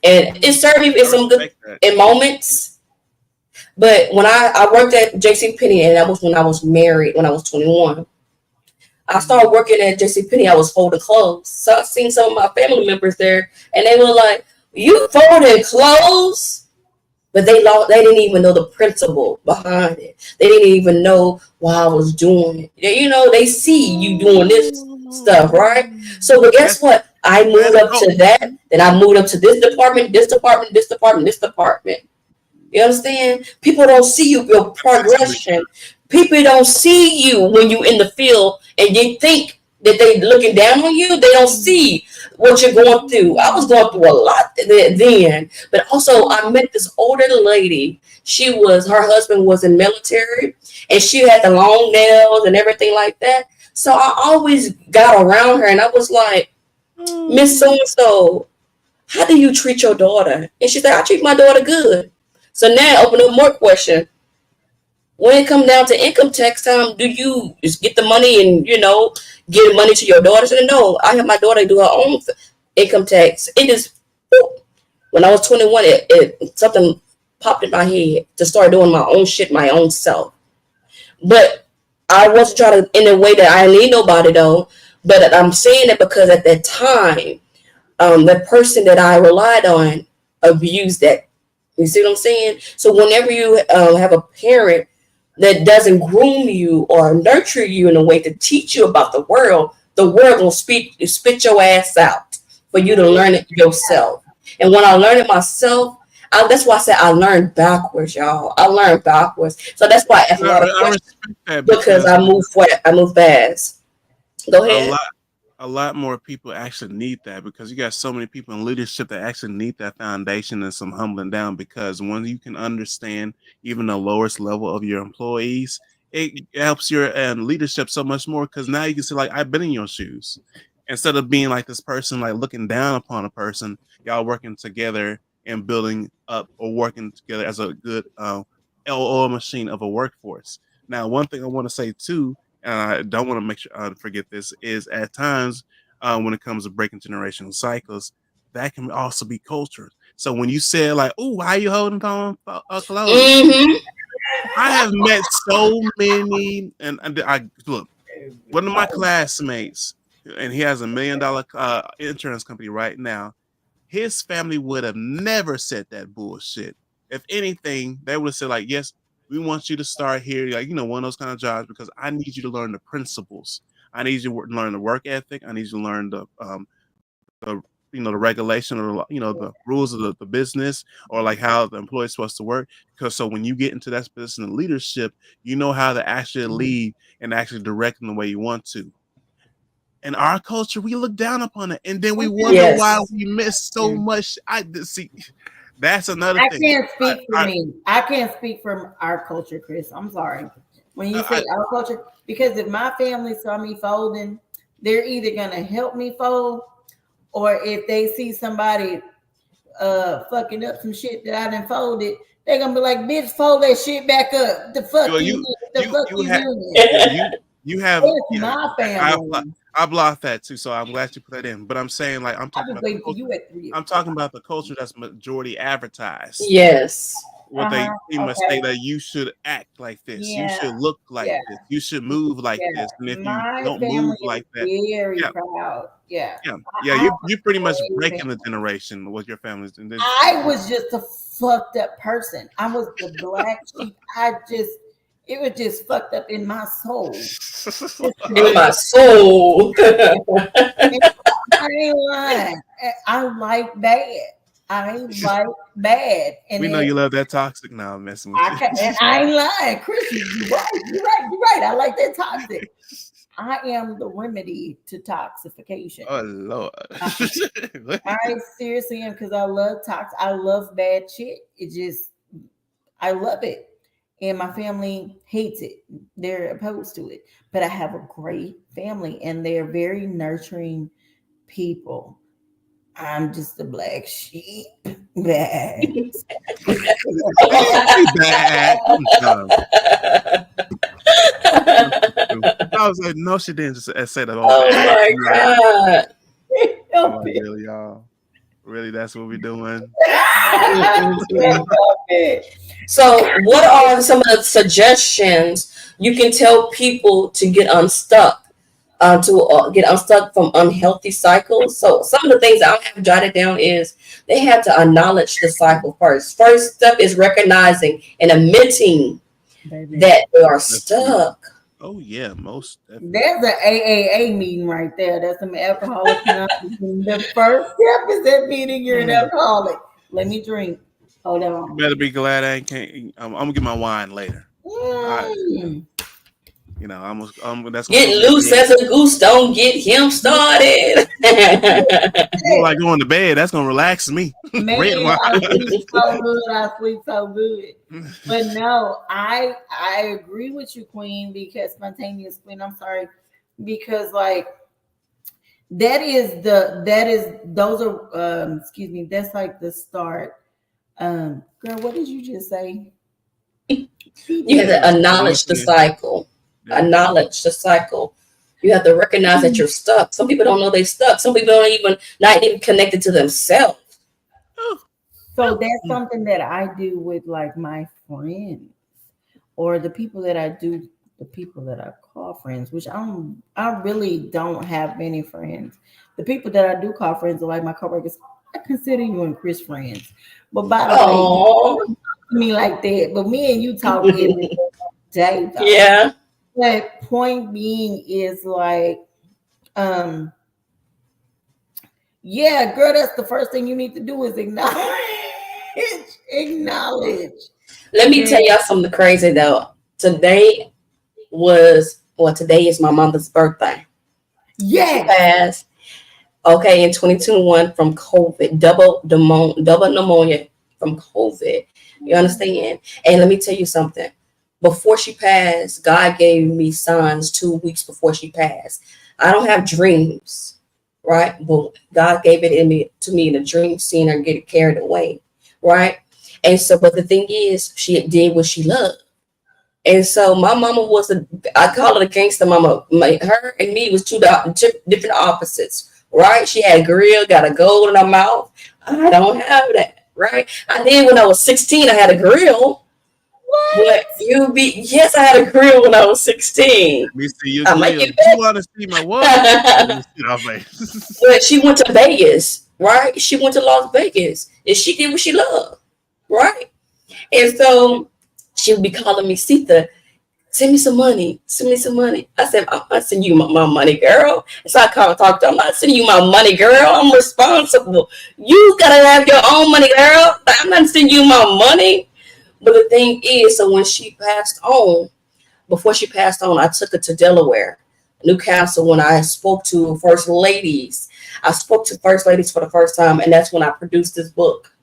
and it served me in some good in moments. But when I worked at J.C. Penney, and that was when I was married, when I was 21. I started working at J.C. Penney. I was folding clothes, so I seen some of my family members there, and they were like, "You folded clothes?" But they didn't even know the principle behind it. They didn't even know why I was doing it. They see you doing this stuff, right? So, but guess what? I moved up to that. Then I moved up to this department, this department, this department, this department. You understand? People don't see your progression. People don't see you when you in the field and you think that they looking down on you. They don't see what you're going through. I was going through a lot then, but also I met this older lady. Her husband was in military, and she had the long nails and everything like that. So I always got around her, and I was like, "Miss So and So, how do you treat your daughter?" And she said, "I treat my daughter good." So now open up more questions. When it comes down to income tax time, do you just get the money and give money to your daughter? So no, I have my daughter do her own income tax. It is when I was 21, something popped in my head to start doing my own shit, my own self. But I wasn't trying to in a way that I didn't need nobody though. But I'm saying it because at that time, the person that I relied on abused that. You see what I'm saying? So whenever you have a parent that doesn't groom you or nurture you in a way to teach you about the world will spit your ass out for you to learn it yourself. And when I learned it myself, that's why I said I learned backwards, y'all. I learned backwards. So that's why I asked a lot of questions because I move fast. Go ahead. A lot more people actually need that because you got so many people in leadership that actually need that foundation and some humbling down, because when you can understand even the lowest level of your employees, it helps your leadership so much more, because now you can say, like, I've been in your shoes. Instead of being like this person, like looking down upon a person, y'all working together and building up or working together as a good LO machine of a workforce. Now, one thing I want to say too, and I don't want to make sure I forget this, is at times when it comes to breaking generational cycles, that can also be culture. So when you say like, "Oh, how you holding on clothes?" Mm-hmm. I have met so many, and I look, one of my classmates, and he has $1 million insurance company right now. His family would have never said that bullshit. If anything, they would have said like, "Yes, we want you to start here, like one of those kind of jobs, because I need you to learn the principles. I need you to learn the work ethic. I need you to learn the the regulation, or the rules of the business, or like how the employee's supposed to work. Because so when you get into that position of leadership, you know how to actually lead and actually direct in the way you want to." In our culture, we look down upon it, and then we wonder why we miss so much. I see. That's another thing. Can't speak for me. I can't speak for our culture, Chris. I'm sorry. When you say our culture, because if my family saw me folding, they're either gonna help me fold, or if they see somebody fucking up some shit that I done folded, they're gonna be like, "Bitch, fold that shit back up." The fuck you doing? You have my family. I blocked that too, so I'm glad you put that in. But I'm saying, like, I'm talking about the culture that's majority advertised. Yes. What they must say that you should act like this, you should look like this, you should move like this, and if you don't move like that, very proud. You're pretty much breaking the generation with your families. And then I was just a fucked up person. I was the black sheep. It was just fucked up in my soul. In my soul. I ain't lying. I like bad. I like bad. And we know you love that toxic now, messing with you. And I ain't lying. Chris, you're right. I like that toxic. I am the remedy to toxification. Oh Lord. I seriously am because I love I love bad shit. It just I love it. And my family hates it. They're opposed to it. But I have a great family and they're very nurturing people. I'm just a black sheep. Bad. Don't be bad. I'm done. I was like, no, she didn't just say that all Oh bad. my God. I'm like, really, y'all? Really, that's what we're doing? Mm-mm-mm. So, what are some of the suggestions you can tell people to get unstuck, get unstuck from unhealthy cycles? So, some of the things I have jotted down is they have to acknowledge the cycle first. First step is recognizing and admitting Baby. that they are That's true. stuck. Oh yeah, most definitely. There's an AAA meeting right there. That's some alcoholic anonymous. The first step is admitting you're an alcoholic. Let me drink. Hold You on. better be glad I can't. I'm gonna get my wine later. I, Mm. that's gonna Get put me at loose bed. as a goose, don't get him started. More like going to bed. That's gonna relax me. Man, Red wine. I sleep so good. I sleep so good. But no, I agree with you, Queen, because spontaneous Queen. I'm sorry, because like that is those are excuse me. That's like the start. Girl, what did you just say? You have to acknowledge the cycle. There we go. Acknowledge the cycle. You have to recognize that you're stuck. Some people don't know they're stuck. Some people don't even not even connected to themselves. So that's something that I do with like my friends or the people that I call friends, which I really don't have many friends. The people that I do call friends are like my coworkers. I consider you and Chris friends. But by the way, you Oh, don't talk to me like that. But me and you talk every day though. yeah. But point being is like, um, yeah, girl, that's the first thing you need to do is acknowledge. Acknowledge. Let me tell that- y'all something crazy though. Today is my mother's birthday. She Yes. passed. Okay, in 2021 from COVID, double pneumonia from COVID. You understand? And let me tell you something. Before she passed, God gave me signs 2 weeks before she passed. I don't have dreams, right? But God gave it to me in a dream, seeing her get carried away, right? And so, but the thing is, she did what she loved. And so my mama I call it a gangster mama. Her and me was two different opposites, right? She had a grill, got a gold in her mouth. I don't have that, right? I did when I was 16, I had a grill. But yes, I had a grill when I was 16. Let me see your I might grill. get You want to see my what? Let me see our face. But she went to Vegas, right? She went to Las Vegas and she did what she loved, right? And so she would be calling me Sita, send me some money. Send me some money. I said, I'm not sending you my money, girl. And so I called and talked to her. I'm not sending you my money, girl. I'm responsible. You gotta have your own money, girl. I'm not sending you my money. But the thing is, so when she passed on, before she passed on, I took her to Delaware, Newcastle, when I spoke to first ladies. I spoke to first ladies for the first time, and that's when I produced this book.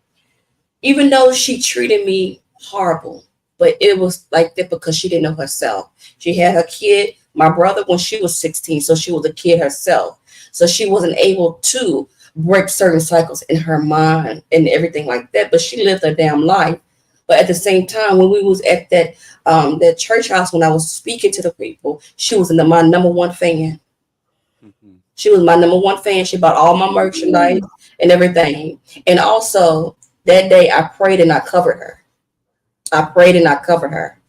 Even though she treated me horrible, but it was like that because she didn't know herself. She had her kid, my brother, when she was 16, so she was a kid herself. So she wasn't able to break certain cycles in her mind and everything like that. But she lived her damn life. But at the same time, when we was at that church house when I was speaking to the people, she was my number one fan. She was my number one fan. She bought all my merchandise and everything. And also that day I prayed and I covered her. I prayed and I covered her.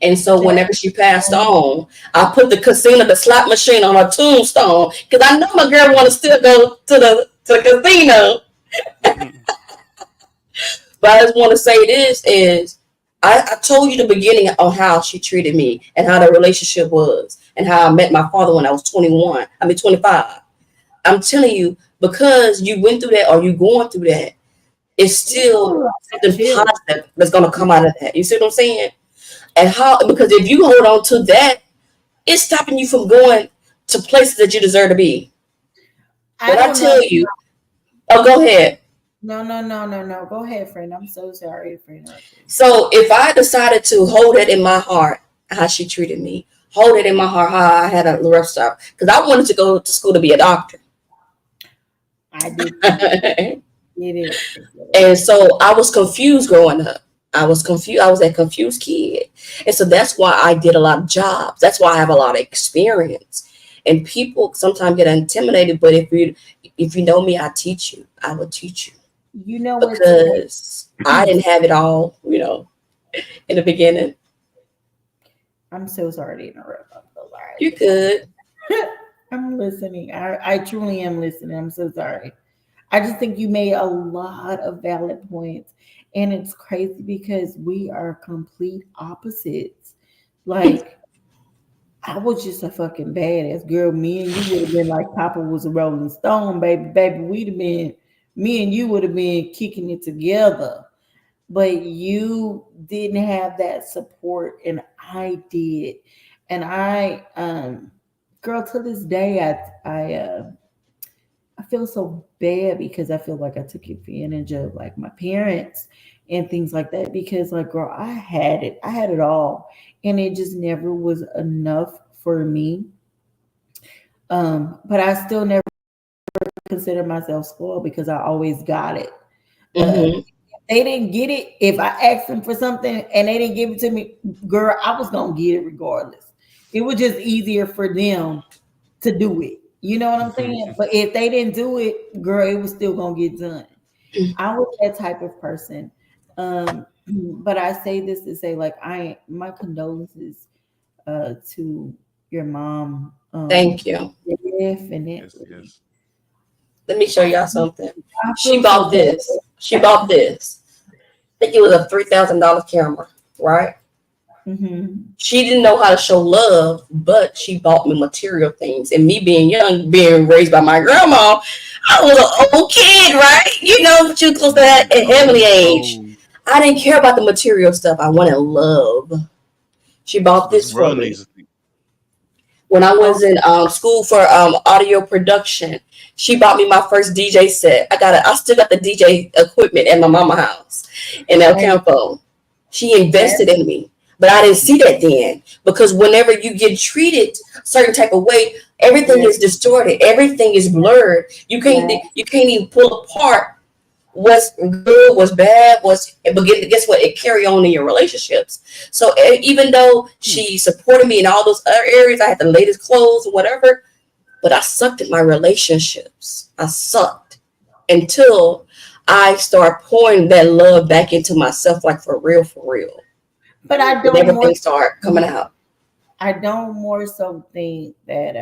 And so whenever she passed on, I put the slot machine on her tombstone because I know my girl want to still go to the casino. But I just want to say this is I told you the beginning on how she treated me and how the relationship was and how I met my father when I was 25. I'm telling you, because you went through that or you going through that, it's still something positive that's going to come out of that. You see what I'm saying? And how, because if you hold on to that, it's stopping you from going to places that you deserve to be. I When I don't know. tell you, oh, go ahead. No. Go ahead, friend. I'm so sorry for interrupting. So if I decided to hold it in my heart, how she treated me, hold it in my heart, how I had a rough start, because I wanted to go to school to be a doctor. I did too. Get it. And so I was confused growing up. I was confused. I was a confused kid. And so that's why I did a lot of jobs. That's why I have a lot of experience. And people sometimes get intimidated, but if you know me, I teach you. I will teach you. You know what's crazy? Because I didn't have it all, in the beginning. I'm so sorry to interrupt. I'm so You sorry. could. I'm listening. I truly am listening. I'm so sorry. I just think you made a lot of valid points. And it's crazy because we are complete opposites. Like, I was just a fucking badass girl. Me and you would have been like Papa was a Rolling Stone, baby. Baby, we'd have been, me and you would have been kicking it together. But you didn't have that support, and I did. And girl, to this day, I feel so bad because I feel like I took advantage of like my parents and things like that because like girl, I had it. I had it all. And it just never was enough for me. But I still never consider myself spoiled because I always got it. Uh Hmm. they didn't get it. If I asked them for something and they didn't give it to me, girl, I was gonna get it regardless. It was just easier for them to do it. You know what I'm saying? But if they didn't do it, girl, it was still gonna get done. I was that type of person. But I say this to say, like, my condolences to your mom. Thank you. Yes, Definitely. yes. Let me show I, y'all something. I She feel so bought this. She bought this. I think it was a $3,000 camera, right? bad. Hmm. She didn't know how to show love, but she bought me material things. And me being young, being raised by my grandma, I was an old kid, right? But you close to that at heavenly age. Oh, I didn't care about the material stuff. I wanted love. She bought this this for world me. needs to think. When I Oh, was in school for audio production, she bought me my first DJ set. I still got the DJ equipment at my mama house in El and Campo. She that, invested in me, but I didn't see that then because whenever you get treated a certain type of way, everything yeah, is distorted, everything is blurred. yeah, You can't even pull apart what's good, what's bad, but guess what? It carry on in your relationships. So even though she supported me in all those other areas, I had the latest clothes or whatever, but I sucked at my relationships. I sucked until I start pouring that love back into myself, like for real, for real. but And everything start coming out. I don't more so think that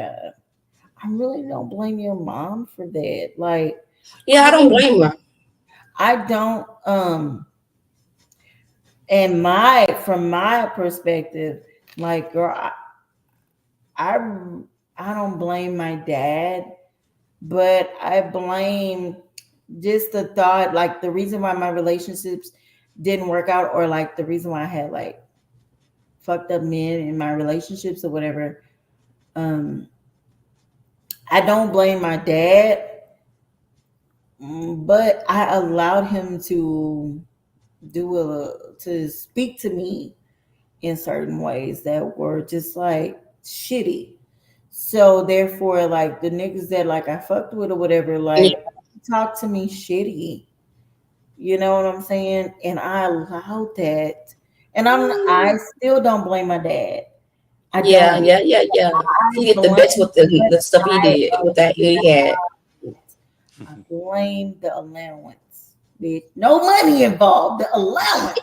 I really don't blame your mom for that. Like Yeah, I I don't really blame her. I don't and my from my perspective, like girl, I I don't blame my dad, but I blame just the thought, like the reason why my relationships didn't work out, or like the reason why I had like fucked up men in my relationships or whatever. Um, I don't blame my dad, but I allowed him to to speak to me in certain ways that were just like shitty. So therefore, like the niggas that like I fucked with or whatever, Yeah, like talk to me shitty. You know what I'm saying? And I allowed that. And I still don't blame my dad. I yeah, don't. yeah, yeah, yeah. I He did the best blame, with but the stuff he I did with that he had. I blame the allowance. Bitch. No money involved. The allowance.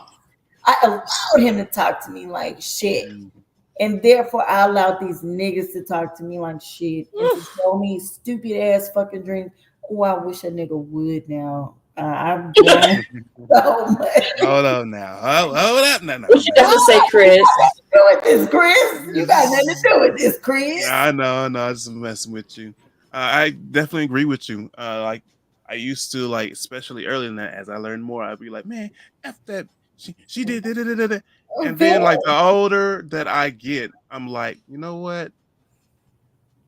I allowed him to talk to me like shit. And therefore, I allowed these niggas to talk to me like shit and to tell me stupid ass fucking dreams. Oh, I wish a nigga would now. I'm blind so much. Hold on now. Hold up. No, no, What you got no. to say, Chris? Do with this, Chris. You got nothing to do with this, Chris. I know, no, I'm just messing with you. I definitely agree with you. Like I used to, like, especially early in that, as I learned more, I'd be like, man, f that she did, da. And Very. then like the older that I get, I'm like, you know what?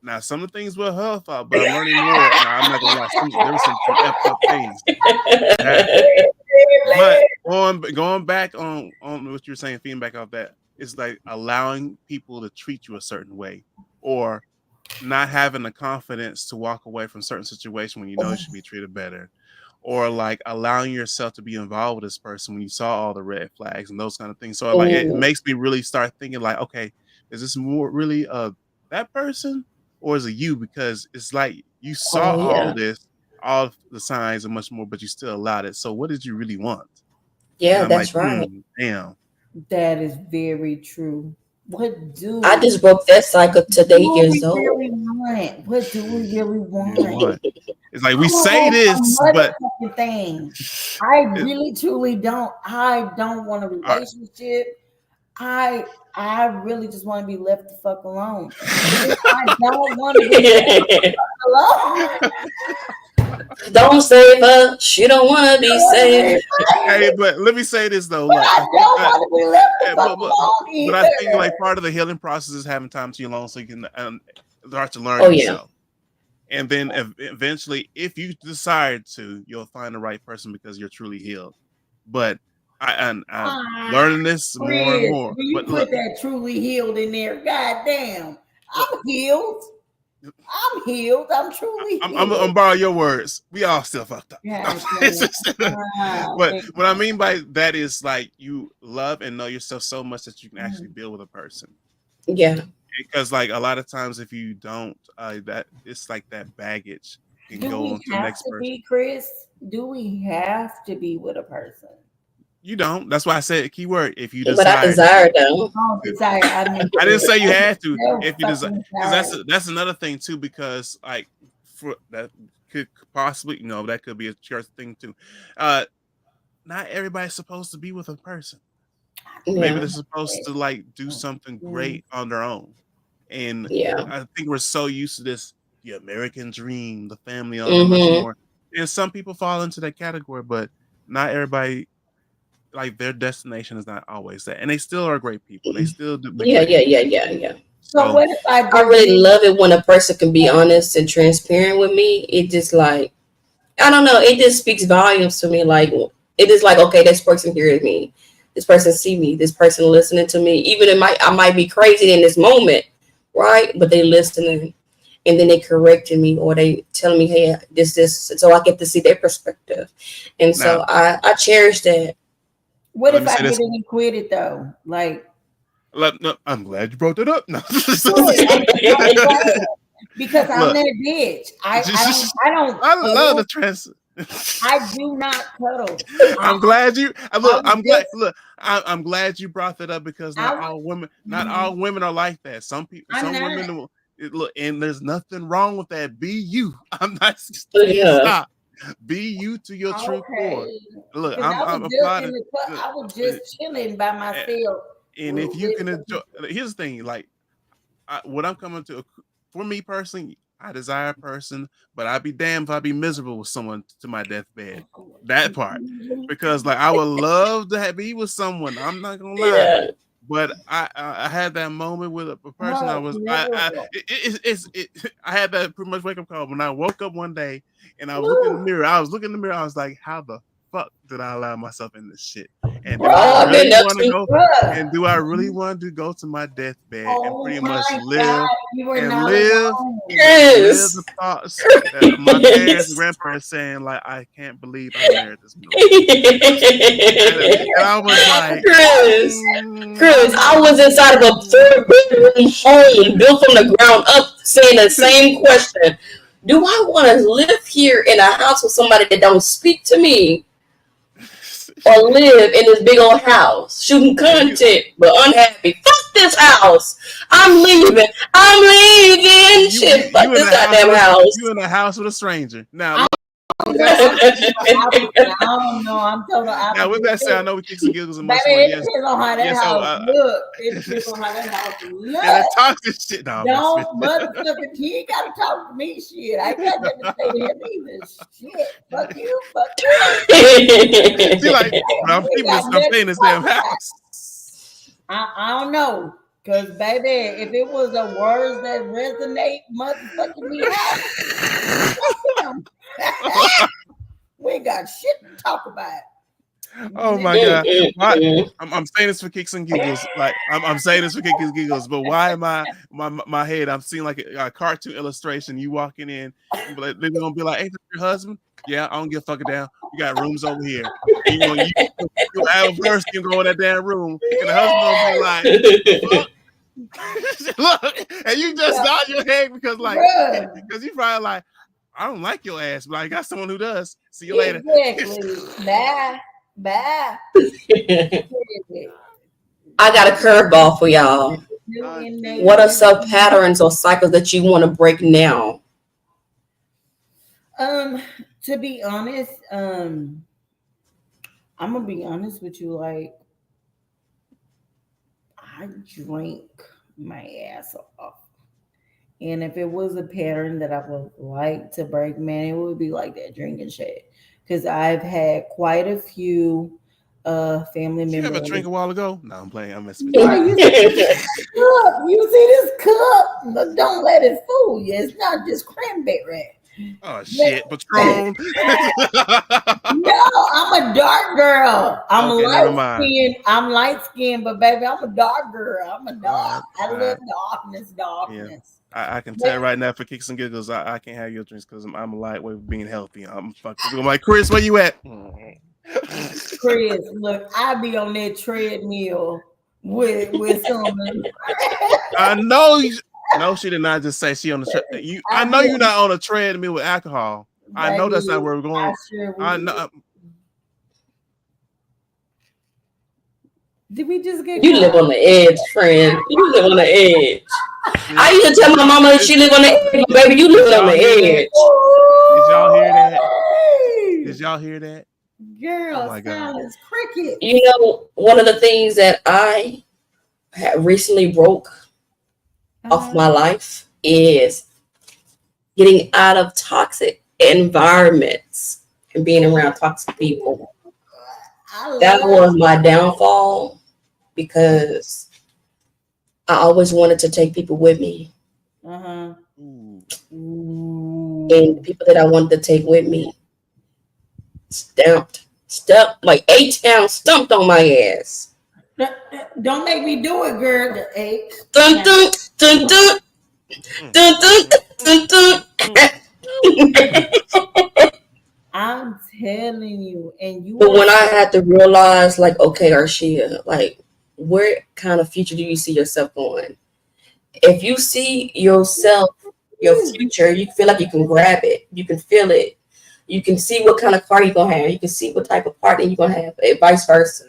Now some of the things were her fault, but I'm learning more. Now I'm not gonna lie, there was some effed up things that happened. But going back on what you're saying, feeding back off that, it's like allowing people to treat you a certain way, or not having the confidence to walk away from certain situation when you know you should be treated better, or like allowing yourself to be involved with this person when you saw all the red flags and those kind of things. So like it Oh, makes me really start thinking like, okay, is this more really that person or is it you? Because it's like you saw oh all yeah, this, all the signs and much more, but you still allowed it. So what did you really want? And yeah, I'm like, that's right. damn. That is very true. What I do just broke that cycle today years we old. really want? What do we really You know want? what? It's like I we don't say want this, a but motherfucking thing. I it, really truly don't. I don't want a uh, relationship. I really just want to be left the fuck alone. And if I don't want to be left alone, Don't save her. She don't want to I be want to be saved. hey, saved, but let me say this though. but Like I I think don't that want to be left the Eh, fuck alone but I think like either. part of the healing process is having time to you alone so you can start to learn Oh yeah, yourself. And then eventually, if you decide to, you'll find the right person because you're truly healed. But I'm Ah, learning this more and Chris, more. when you But put look, that truly healed in there, goddamn, look, I'm healed. I'm healed. I'm truly I'm healed. gonna borrow your words. We all still fucked up. No, God it's damn. just- God but what I damn. mean by that is like you love and know yourself so much that you can actually Mm. build with a person. yeah. Because like a lot of times if you don't that it's like that baggage can Do go we on to the have next to person. be, Chris? Do we have to be with a person? You don't. That's why I said keyword if you But I decide to. desire them. Oh, desire. I mean, I didn't say you had to no if you desire, fucking because desire. that's another thing too, because like for that could possibly that could be a church thing too. uh Not everybody's supposed to be with a person. Maybe Yeah, they're supposed to like do something Mm. great on their own. And yeah. I think we're so used to this, the American dream, the family on and much Mm-hmm. more. And some people fall into that category, but not everybody, like their destination is not always that. And they still are great people. They still do be Yeah, great yeah, people. yeah, yeah, yeah. So So what if I I just really love it when a person can be honest and transparent with me. It just like I don't know. It just speaks volumes to me. Like it is like okay, this person hears me. This person see me. This person listening to me. Even I might be crazy in this moment, right? But they listening, and then they correcting me or they telling me, hey, this. So I get to see their perspective, and now so I cherish that. what let if me I say get this. it and quit it though? Like No, I'm glad you brought that up. No. good. I'm glad because I'm Look, that bitch. I don't I love the cuddle. trans. I do not cuddle. I, I'm glad you. I Look, was I'm glad. just Look, I'm glad you brought that up because I not was all women, not mhm. all women are like that. Some people, I'm some not. women. Look, and there's nothing wrong with that. Be you. I'm not saying Yeah. stop. Be you to your true core. Okay. Look, Because I was I'm just in applauding. I was uh, just chilling by myself And if you with can some enjoy, here's the thing. Like what I'm coming to, for me personally, I desire a person, but I'd be damned if I'd be miserable with someone to my deathbed. That part, because like I would love to be with someone. I'm not gonna lie, Yeah. but I had that moment with a person. I oh, was never I had that pretty much wake up call when I woke up one day and I was looking in the Woo, mirror. I was looking in the mirror. I was like, how the fuck did I allow myself in this shit? And do I Oh, bruh, I've been really there want to too. go? And bruh. do I really want to go to my deathbed and Oh pretty my much God, live you are and not live alone. live the Chris. thoughts that my parents and Chris. grandparents saying like I can't believe I married this milk. And I was like, Chris, I was inside of a four-bedroom home built from the ground up saying the same question. Do I want to live here in a house with somebody that don't speak to me? Or live in this big old house, shooting and you content, but unhappy. Fuck this house. I'm leaving. I'm leaving. you Shit, fuck in this the house goddamn with house. you in the house with a stranger. Now I'm I don't know. I'm total Now, with that said, I opposite. know we kicks and giggles and Baby, much more. it Yes, depends on how that yes. So, house look. It depends on how that house yeah, that look. toxic shit. No, I'm messing with Don't motherfucking he ain't gotta talk to me shit. I ain't got nothing to say to him either. Shit. Fuck you, fuck you. you. She like, but I'm We ain't keeping this. got I'm nothing staying to in this talk damn about. house. I don't know. Cause baby, if it was the words that resonate motherfucking me out, we ain't got shit to talk about. Oh my god! Why? I'm saying this for kicks and giggles. Like I'm saying this for kicks and giggles. But why am I my head? I'm seeing like a cartoon illustration. You walking in, they're gonna be like, "Hey, this your husband?" Yeah, I don't give a fuck down. We got rooms over here. You have a person, you go in that damn room, and the husband gonna be like, "The fuck?" Look, and you just nod your head because you probably like, I don't like your ass, but I got someone who does. See you later. Exactly. Bye. Bye. I got a curveball for y'all. What are some patterns or cycles that you want to break now? To be honest, I'm gonna be honest with you. Like, I drink my ass off, and if it was a pattern that I would like to break, man, it would be like that drinking shit. Because I've had quite a few family Did you have members. a drink a while ago? No, I'm playing. I'm messing with Yeah, you. you see this cup? But don't let it fool you. It's not just cranberry. Oh shit, Patron. No, I'm a dark girl. I'm Okay, never mind. light skinned. I'm light skinned, but baby, I'm a dark girl. I'm a dog. I All love right. darkness. Yeah. I can tell right now for kicks and giggles, I can't have your drinks because I'm a lightweight with being healthy. I'm like, Chris, where you at? Chris, look, I be on that treadmill with some. I know. No, she did not just say she on the. I know you're not on a treadmill with alcohol. I know that's not where we're going. I know. Did we just get? You live on the edge, friend. You live on the edge. I used to tell my mama she live on the edge, baby. You live on the edge. Did y'all hear that? Did y'all hear that? Girl, oh my silence, cricket. You know, one of the things that I recently broke off my life is getting out of toxic environments and being around toxic people. That was my downfall because I always wanted to take people with me. And the people that I wanted to take with me stumped like A-Town stumped on my ass. Don't make me do it, girl. Dun, dun, dun, dun. Dun, dun, dun, dun. I'm telling you, and you. But when I had to realize, like, okay, Arshia, like, where kind of future do you see yourself going? If you see yourself, your future, you feel like you can grab it, you can feel it, you can see what kind of car you're gonna have, you can see what type of partner you're gonna have, and vice versa.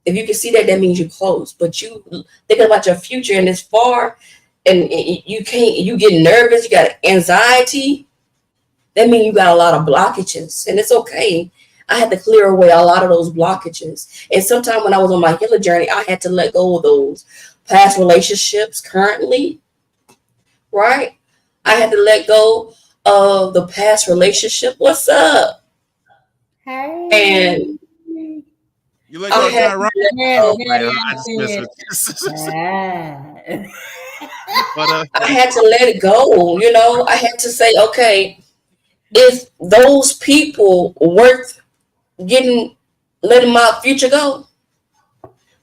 If you can see that, that means you're close. But you thinking about your future and it's far, and you can't, you get nervous, you got anxiety. That means you got a lot of blockages, and it's okay. I had to clear away a lot of those blockages. And sometimes when I was on my healing journey, I had to let go of those past relationships currently, right? I had to let go of the past relationship. What's up? Hey. And you let go of Tyrone. I had to let it go. You know, I had to say, okay, is those people worth letting my future go?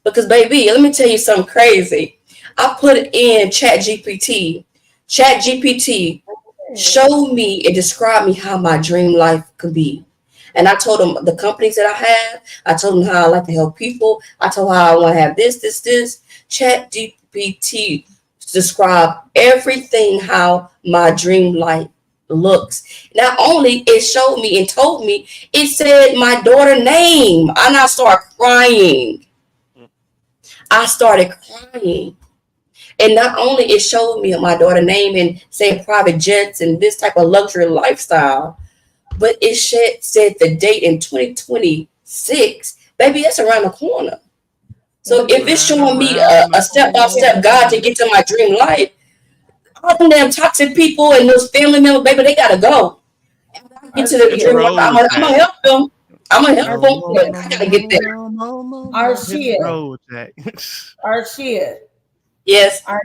Because baby, let me tell you something crazy. I put in Chat GPT. Chat GPT showed me and described me how my dream life could be. And I told them the companies that I have. I told them how I like to help people. I told them how I want to have this. Chat GPT described everything how my dream life looks. Not only it showed me and told me, it said my daughter's name. And I started crying. And not only it showed me my daughter's name and saying private jets and this type of luxury lifestyle, but it said the date in 2026. Baby, that's around the corner. So And if it's Right showing me around the a step by step guide to corner. get to my dream life, all them damn toxic people and those family members, baby, they gotta go. After I get to the Hit the dream Arshia, life, road, I'm Jack. gonna help them. I'm gonna help No them, more, but Arshia, no I gotta more, get no there. more, no, no, no. Hit the Arshia, road, Jack. Arshia. Yes, Are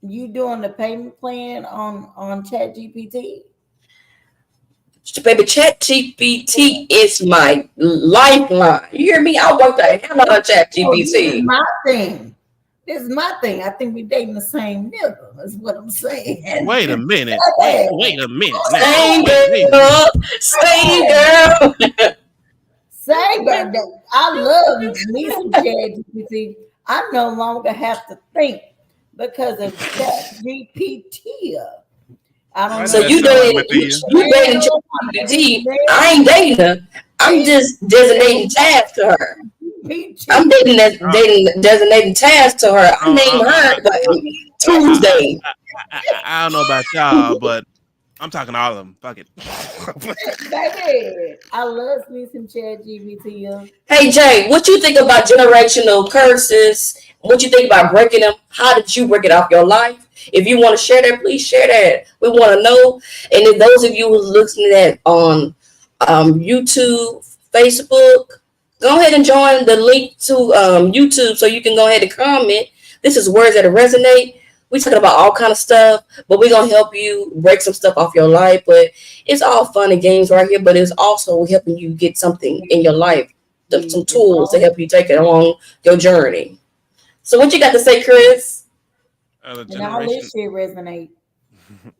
you doing the payment plan on Chat GPT? baby, Chat GPT is my lifeline. You hear me? I work the hell out of Chat Oh, this is GPT. my thing. This is my thing. I think we dating the same nigga. That's what I'm saying. Wait a minute. Hey, Wait a minute now. Same Wait a minute. girl, same girl. say about that. I love me some Chat GPT. I no longer have to think because of Chat GPT. I don't Why So did know if that you you sound like dating Medea? you dating male, ChatGPT. male, I ain't dating her. I'm just designating tasks to her. I'm GPT. dating that Uh, dating designating tasks to her. I uh, name uh, uh, her like uh, I, Tuesday. I don't know about y'all, but I'm talking to all of them. Fuck it. Baby, I love me some Chat GPT. Hey Jay, what you think about generational curses? What you think about breaking them? How did you break it off your life? If you want to share that, please share that. We want to know. And if those of you who's listening at on YouTube, Facebook, go ahead and join the link to YouTube so you can go ahead and comment. This is words that resonate. We talking about all kind of stuff, but we're gonna help you break some stuff off your life. But it's all fun and games right here. But it's also helping you get something in your life, some It's tools to all help you take it along your journey. So what you got to say, Chris? The and all generation, this shit resonate.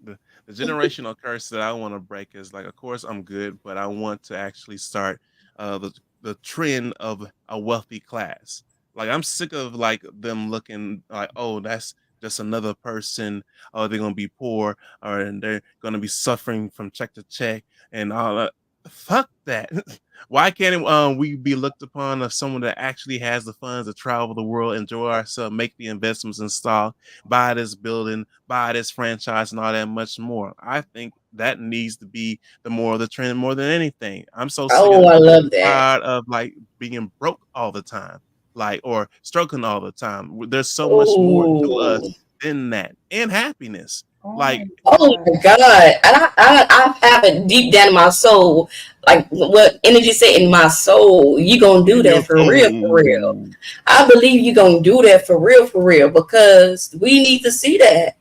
the, the generational curse that I want to break is like, of course, I'm good, but I want to actually start the trend of a wealthy class. Like, I'm sick of like them looking like, oh, that's just another person. Oh, they're gonna be poor, or and they're gonna be suffering from check to check and all that. Fuck that. Why can't we be looked upon as someone that actually has the funds to travel the world, enjoy ourselves, make the investments in stock, buy this building, buy this franchise, and all that much more? I think that needs to be the more of the trend more than anything. I'm so sick Oh, of I love that. tired of like being broke all the time, like or struggling all the time. There's so much more to us Oh, than that, and happiness. Oh my Like, oh god. my God! And I have it deep down in my soul, like what energy say in my soul. You gonna do in your that for real, for real. soul. I believe you gonna do that for real, because we need to see that.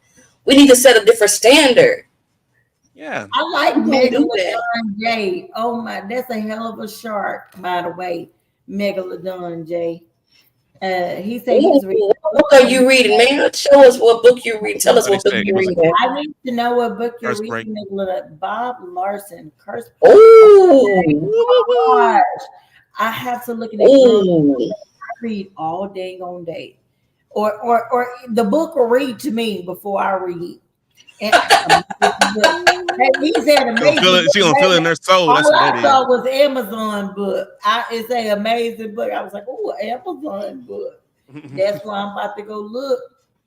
We need to set a different standard. Yeah. I like You gonna do that? Megalodon J. Oh my, that's a hell of a shark, by the way. Megalodon J. He said Ooh, he's reading what a book book are on. you reading, man? Show us what book you read. Tell us What he what book said? you Give us a reading. I need to know what book you're first break. reading, Megalodon. Bob Larson, Curse. Ooh, Woo, woo, woo. Gosh, I have to look at it, girl. ooh. I read all day on day, or the book will read to me before I read. And amazing book. Hey, he said Gonna feel amazing it. book, She gonna feel it in baby. her soul. That's All what that I is. saw was Amazon book. It's a amazing book. I was like, oh, Amazon book. That's why I'm about to go look.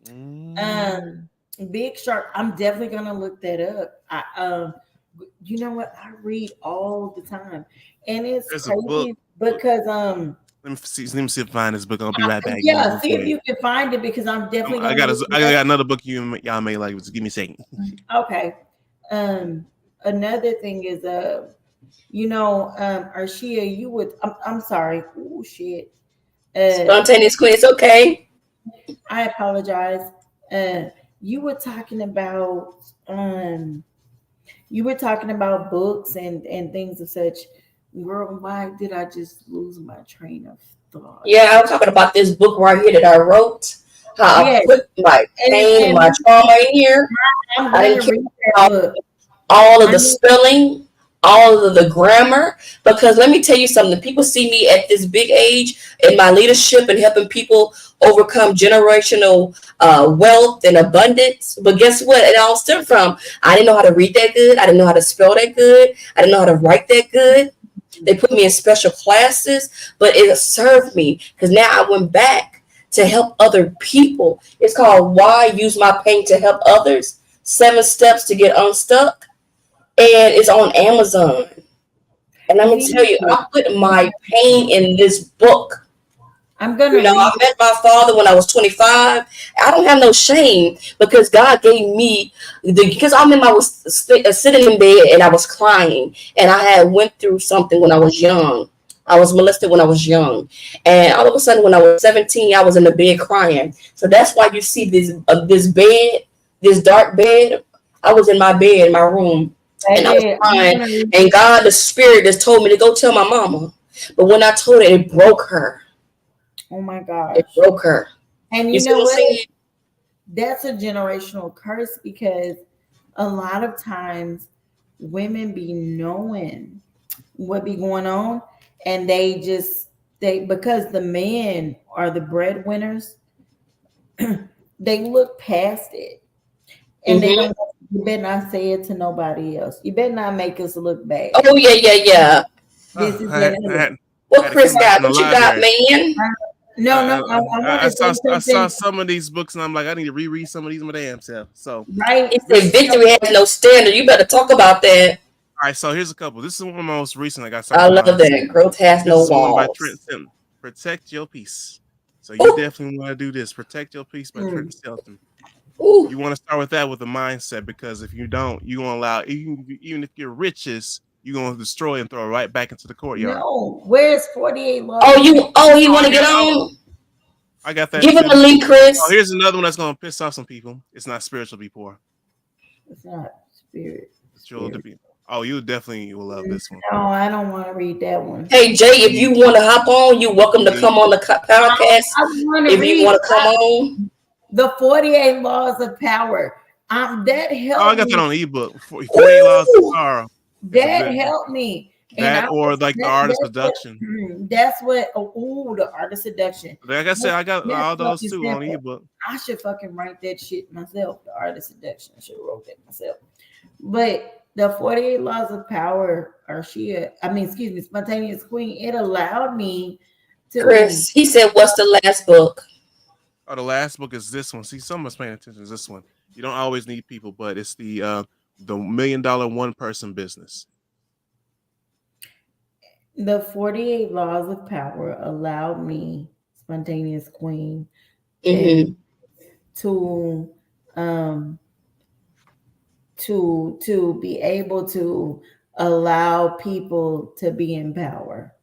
Mm. Um, Big Shark. I'm definitely gonna look that up. You know what? I read all the time, and it's There's a book. crazy because Let me see if I find this book. I'll be right back. Give me yeah. real See if quick. you can find it because I'm definitely I gonna got look I it up. got another book y'all may like. Just give me a second. Okay. Um, Another thing is Arshia, you would I'm sorry. Oh shit. Uh Spontaneous queen. It's okay. I apologize. Uh you were talking about books and things of such. Girl, why did I just lose my train of thought? Yeah, I'm talking about this book right here that I wrote. How I Yes, put my pain and my and trauma in here. I'm I gonna didn't care read that about book. all of I the need spelling, all of the grammar. Because let me tell you something. People see me at this big age in my leadership and helping people overcome generational wealth and abundance. But guess what? It all stemmed from I didn't know how to read that good. I didn't know how to spell that good. I didn't know how to write that good. They put me in special classes, but it served me because now I went back to help other people. It's called Why Use My Pain to Help Others. 7 steps to get unstuck. and it's on Amazon. And let me See, tell you, I put my pain in this book. I'm You gonna know, I read. met my father when I was 25. I don't have no shame because God gave me because I remember I was sitting in bed and I was crying and I had went through something when I was young. I was molested when I was young, and all of a sudden, when I was 17, I was in the bed crying. So that's why you see this bed, this dark bed. I was in my bed in my room, and I was Baby, I'm crying. gonna read. And God, the Spirit, just told me to go tell my mama. But when I told her, it broke her. Oh my It gosh. broke her. And You you see know what I'm what? saying? That's a generational curse because a lot of times women be knowing what be going on and they because the men are the breadwinners, they look past it and they Mm-hmm. don't you better not say it to nobody else. You better not make us look bad. Oh, yeah, yeah, yeah. This is I what had, I had, I What had to come Chris back got? from the What you got, library. man? no, I want to say I saw something, some of these books and I'm like, I need to reread some of these my damn self. So, right? He said victory has no standard. You better talk about that. all right, so here's a couple. This is one of the most recent. I got I something love mindset. that. Growth has This no is one by Trent walls. Shelton. Protect your peace. So you Ooh, definitely want to do this. Protect your peace by Mm, Trent Shelton. ooh. You want to start with that with a mindset because if you don't, you're gonna allow even if you're riches, you're gonna destroy and throw it right back into the courtyard. no, where's 48 laws Oh, of you. Oh, you Oh, want to get oh, on? I got that Give him a too. link, Oh, Chris. here's another one that's gonna piss off some people. It's not spiritual, be poor. It's not spirit. But you'll Spirit. be. Oh, you definitely will love this one. No, I don't want to read that one. Hey, Jay, if you The want to hop on, you're welcome to the come on the podcast. I want to If you read want to come on, the 48 laws of power. That Oh, I helped got that me. on ebook. 48 Laws of ooh, Power. It's a That good helped me. And that or like the art of that's what seduction. that's what the art of seduction. Like I said, I got That's all those fucking too on simple. ebook. I should fucking write that shit myself. The art of seduction. I should have wrote that myself. But the 48 laws of power are excuse me, spontaneous queen. It allowed me to Chris. He said, "What's the last book?" Oh, the last book is this one. See, someone's paying attention to this one. You don't always need people, but it's the $1 million one person business. the 48 laws of power allowed me, spontaneous queen, and Mm-hmm. to um to be able to allow people to be in power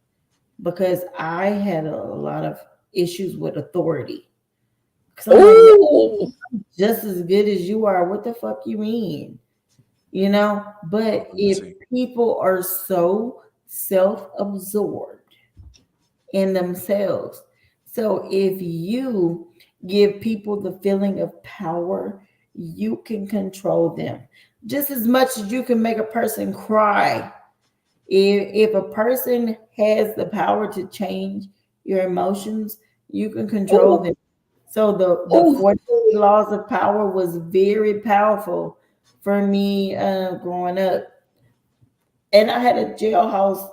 because I had a lot of issues with authority. Because I'm like, man, Ooh, just as good as you are, what the fuck you mean? You know? Oh, But let me if see. people are so self-absorbed in themselves, so if you give people the feeling of power, you can control them just as much as you can make a person cry. If a person has the power to change your emotions, you can control ooh, them. So the ooh. 48 laws of power was very powerful for me growing up. And I had a jailhouse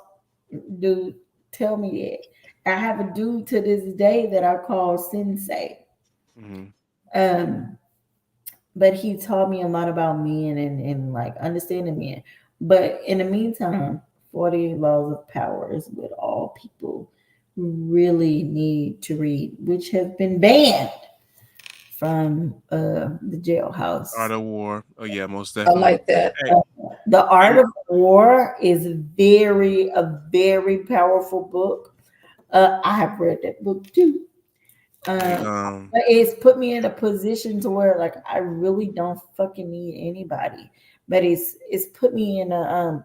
dude tell me that. I have a dude to this day that I call Sensei. Mm-hmm. Um, but he taught me a lot about men and like understanding men. But in the meantime, 48 Laws of Power is what all people really need to read, which has been banned from the Art jailhouse. of War. Oh yeah, most I definitely. like that. Hey, The Art and of War is a very powerful book. I have read that book too. hey, But it's put me in a position to where like I really don't fucking need anybody. But it's put me in a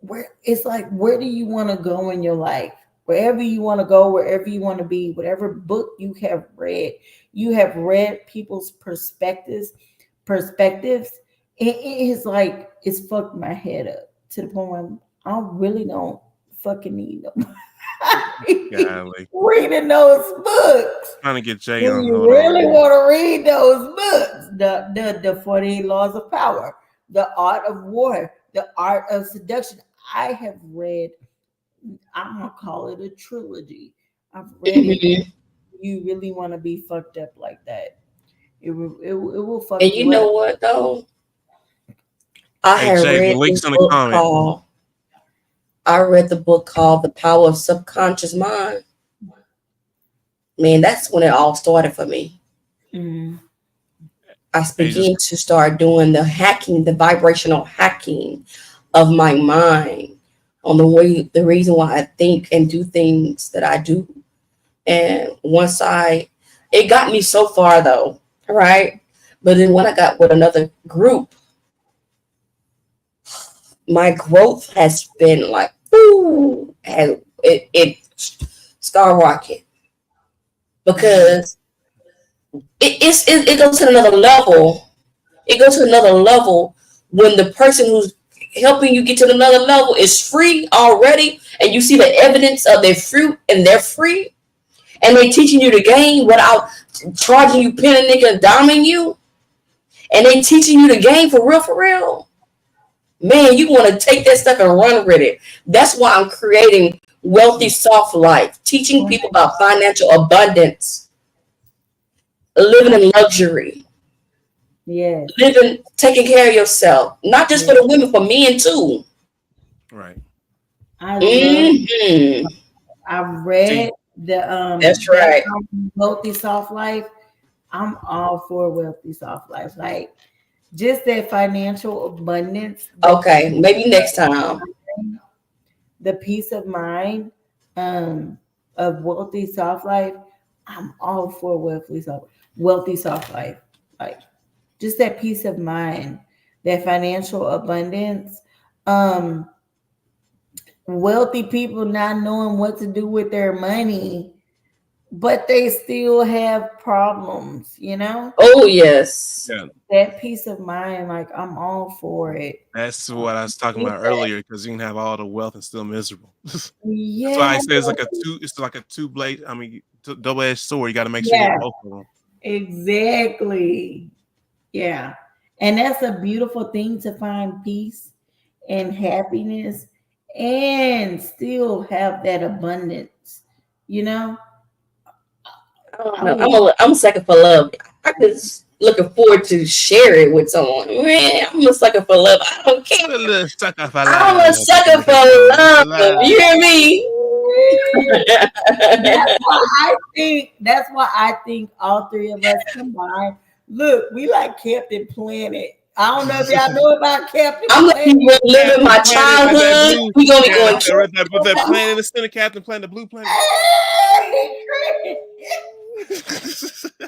where it's like where do you want to go in your life? Wherever you want to go, wherever you want to be, whatever book you have read people's perspectives. It is like it's fucked my head up to the point where I really don't fucking need them. golly, Reading those books. trying to get Jay When on. you Hold on. really want to read those books, the 48 Laws of Power, the Art of War, the Art of Seduction. I have read, I'm gonna call it a trilogy. I've read it. Mhm. You really want to be fucked up like that. It will fuck And you you up. know what though? I Hey have Jay, the read this link's in the book comment. called I read the book called The Power of Subconscious Mind. Man, that's when it all started for me. Mm. I Hey, just began to start doing the hacking, the vibrational hacking of my mind on the reason why I think and do things that I do. And it got me so far though, right? But then when I got with another group, my growth has been like, ooh, and it skyrocket because it goes to another level. It goes to another level when the person who's helping you get to another level is free already, and you see the evidence of their fruit, and they're free, and they teaching you the game without charging you penny, nigga, diming you, and they teaching you the game for real, for real. Man, you want to take that stuff and run with it. That's why I'm creating Wealthy Soft Life, teaching people about financial abundance, living in luxury, Yes. taking care of yourself, not just for Yes. the women, for men too. right. I love. Hmm. I read See, That's that right. Wealthy Soft Life. I'm all for Wealthy Soft Life. Like just that financial abundance, Okay, maybe next time. the peace of mind um of Wealthy Soft Life. I'm all for Wealthy Soft Life. Like just that peace of mind, that financial abundance. Um Wealthy people not knowing what to do with their money, but they still have problems, you know? Oh yes. yeah, That peace of mind, like I'm all for it. that's what I was talking Get about that- earlier. Because you can have all the wealth and still miserable. That's why Yeah, I say it's like a two blade. I mean, double edged sword. You got to make sure you yeah, hit both of them. exactly. Yeah. And that's a beautiful thing to find peace and happiness and still have that abundance, you know? I don't I know. would, I'm a sucker for love. I just looking forward to share it with someone. Man, I'm a sucker for love. I don't care. A little sucker for I'm a life. sucker Look for at Tony for love. life. You hear me? that's why I think all three of us combined. Look, we like Captain Planet. I don't know if y'all know about Captain I'm letting Planet. you live in Captain my Planet, like that childhood. blue. We gonna be Yeah, going. that planet in the center, Captain Planet, the blue planet.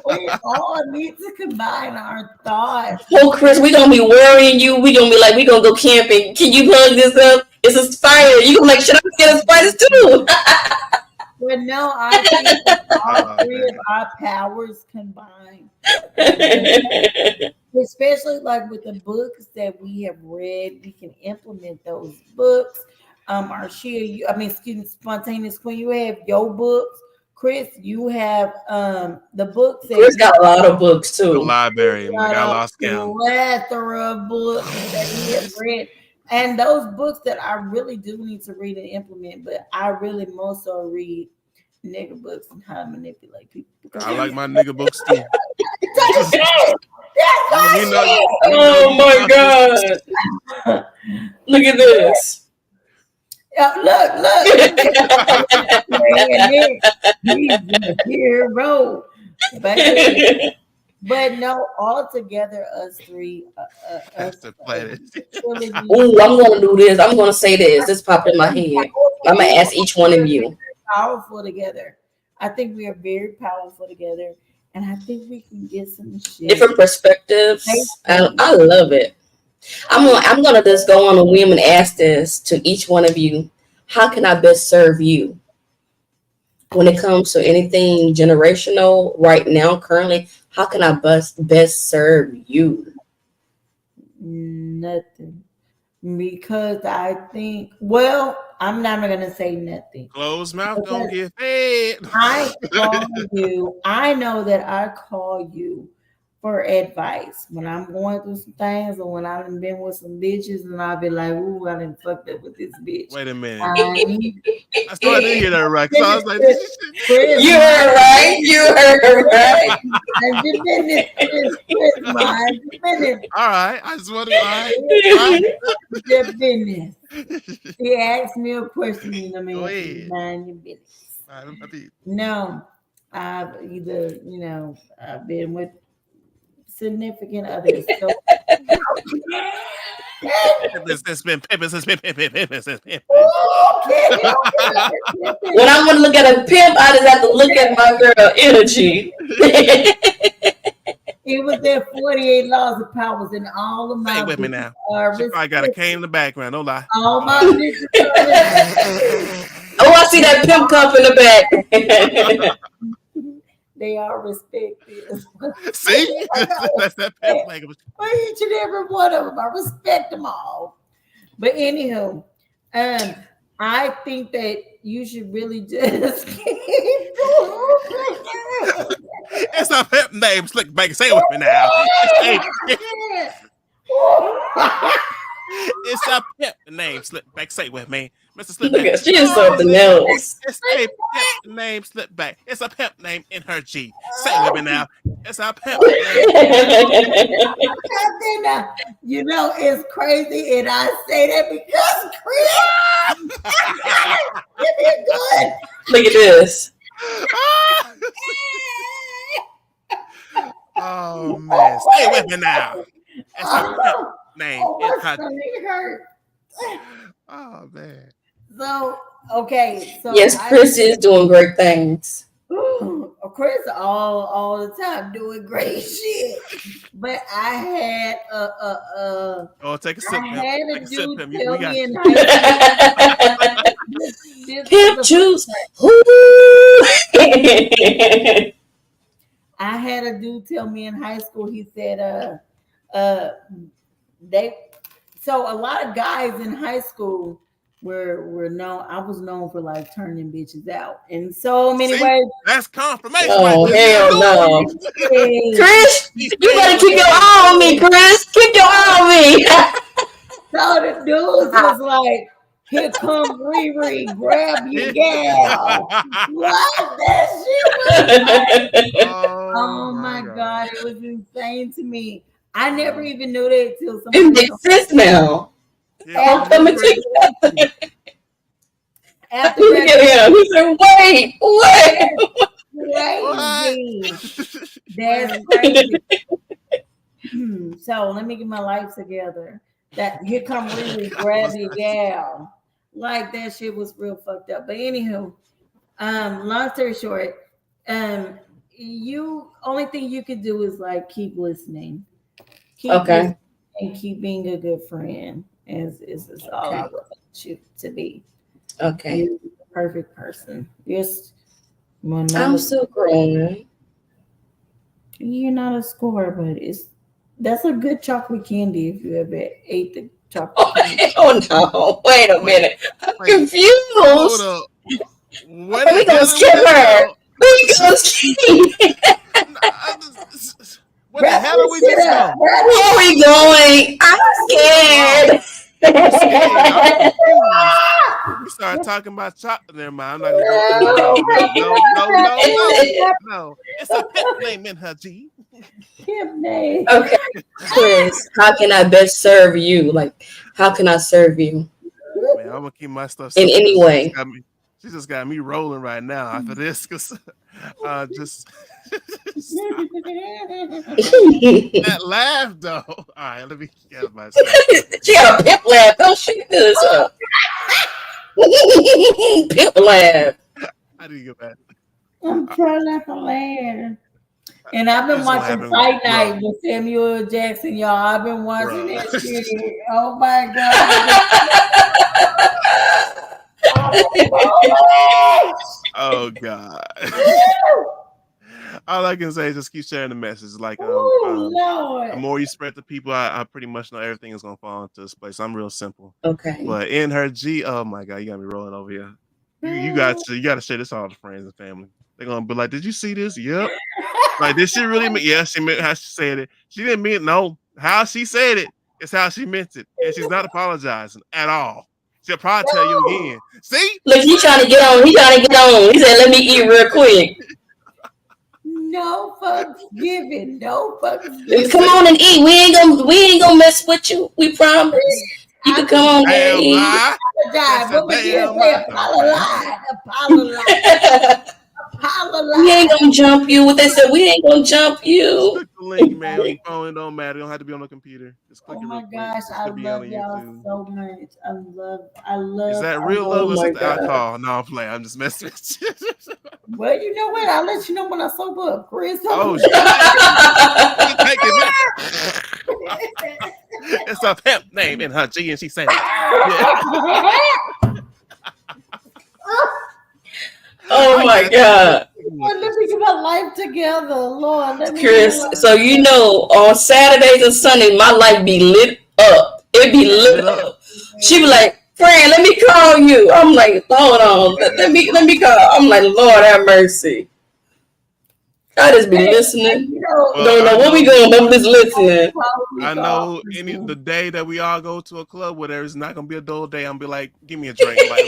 We all need to combine our thoughts. Oh, Chris, we gonna be worrying you. We gonna be like, we gonna go camping. Can you plug this up? It's a spider. You gonna like, should I get a spiders too? But no, I think if all Oh three man, of our powers combined, we especially like with the books that we have read, we can implement those books. Arshia, I mean, excuse me, Spontaneous Queen, you have your books. Chris, you have the books that Chris he got a lot of books the too. library. I got got a lost count. plethora of books that he has read. And those books that I really do need to read and implement, but I really most so read nigga books and how to manipulate people because I I'm like my nigga books too. that's my we know, shit. we know Oh you my tough. god! Look at this. Look, man, he's a hero, baby. But no, all together, us three, Captain Planet. trilogy, Ooh, I'm gonna do this. I'm gonna say this. This popped in my head. I'm gonna ask each one of you. powerful together. I think we are very powerful together, and I think we can get some shit. Different perspectives. I love it. I'm gonna just go on a whim and ask this to each one of you. How can I best serve you when it comes to anything generational right now, currently? How can I best serve you? Nothing. Because I think, well, I'm not gonna say nothing. Closed mouth don't Because get fed. I call you, I know that I call you for advice when I'm going through some things, or when I've been with some bitches, and I'll be like, "Ooh, I done fucked up with this bitch." Wait a minute. I need I still I did hear that right. So I was like, Chris, You mind heard right. You heard right. and your business, Chris, mind your business, all right. I just wanted, all right. your business. He asked me a question, and I'm Go answering, ahead. mind your business. All right, my people. No, I've either, I've been with significant others. So When I want to look at a pimp, I just have to look at my girl energy. it was their 48 laws of powers, and all of Say my it with me bitches now. are She probably got a respected. cane in the background. Don't lie. All All my right. bitches are respected. Oh, I see that pimp cup in the back. They are respected. See? I got That's that pimp respect language. for each and every one of them. I respect them all. But anywho, I think that you should really just keep It's a pimp name. Slick Baker. Say it with me now. It's a pimp name. Slipback. Say it with me. Mr. Look Slipback. at she is Oh, something else. it's a pimp name. Slipback. It's a pimp name in her G. Say it with me now. It's a pimp name in her It's crazy, and I say that because Chris, give me good. Look at this. Oh man. Say it with me now. It's a pimp name in My her. stomach hurt. Oh man. So okay, so Yes, Chris is doing great things. Chris all the time doing great shit. But I had Oh, take a sip, I pimp. had Take a a sip, dude pimp. tell We got me in you. high school. This Pimp was juice. I had a dude tell me in high school. He said, uh, they. So a lot of guys in high school were known. I was known for like turning bitches out in so many See? ways. That's confirmation right Oh, there. hell no. Chris, She's you saying better what keep your she is. eye on me, Chris. Keep your eye on me. So the dudes was like, "Here come Riri, grab your gal." What that shit was like? Oh Oh my my god. god, it was insane to me. I never even knew that till It somebody told makes sense now. Here I'm come after coming to Riri. you. after Look at him. graduation. He said, wait. What? Crazy. That's Man. crazy. So let me get my life together. That here come Riri, grab your gal. Like that shit was real fucked up. But anywho, long story short, you only thing you could do is like keep listening. Keep listening Okay. and keep being a good friend. Is all I Okay. would want you to be. Okay. You're the perfect person. I'm still growing. You're not a score, but that's a good chocolate candy if you ever ate the chocolate Oh, candy. hell no. Wait a Wait, minute. I'm wait. Hold confused. up. Where Are the we going hell to did we skip just her? go? We going to skip. Where the Wrap hell did this we shit just up. go? Where are we going? I'm Oh, scared. you scared. I'm confused. We started talking about chocolate. Never mind. I'm not gonna go through it No, again. No. It's a pet name in her G. Kim name. Okay, Chris, how can I best serve you? Like, how can I serve you Man, I'm gonna keep my stuff in simple any because way? she just got me rolling right now after this. Cause just stop She that laugh though. All right, let me get myself. got a pimp laugh. Don't she do this up? Pimp laugh. I didn't get that. I'm trying not to laugh. And I've been This is what watching happened, Fight bro. Night with Samuel Jackson, y'all. I've been watching Bro. that shit. Oh my god. Oh God. All I can say is just keep sharing the message. Like Oh the Lord. more you spread to people, I pretty much know everything is gonna fall into this place. I'm real simple. Okay. But in her G, oh my god, you got me rolling over here. You got to share this all to friends and family. They're gonna be like, "Did you see this?" Yep. Like, did she really mean? Yeah, she meant how she said it. She didn't mean no. How she said it is how she meant it, and she's not apologizing at all. She'll probably tell you No. again. See, Look, he trying to get on. He trying to get on. He said, "Let me eat real quick." No fucks given. No fucks Come given. on and eat. We ain't gonna mess with you. We promise. You I can come on there and damn eat. lie. apologize. That's a What would you damn say? lie. No, man. Apologize. We ain't Apologize. gonna jump you. What they said, we ain't gonna jump Just you. click the link, man, on your phone. It don't matter. You don't have to be on the computer. Just click Oh it real my quick. gosh, It's I gonna be on love y'all YouTube. so much. I Is love, that I real love Oh or is my it the god. alcohol? No, I'm playing. I'm just messing with you. well, you know what? I'll let you know when I sober up, Chris. Oh shit! You can take it back. It's a pimp name in her G, and she said it. Yeah, Oh I my got you. god. Lord, let me get my life together. Lord, let me get my Chris, life so you together. know on Saturdays and Sundays my life be lit up. It be lit Lit up. up. She be like, friend, let me call you. I'm like, hold on, let me call. I'm like, Lord have mercy. I just be listening. You know, Well, Don't know I where we know. going, but I'm just listening. I know the day that we all go to a club where there's not gonna be a dull day, I'm gonna be like, give me a drink. Like,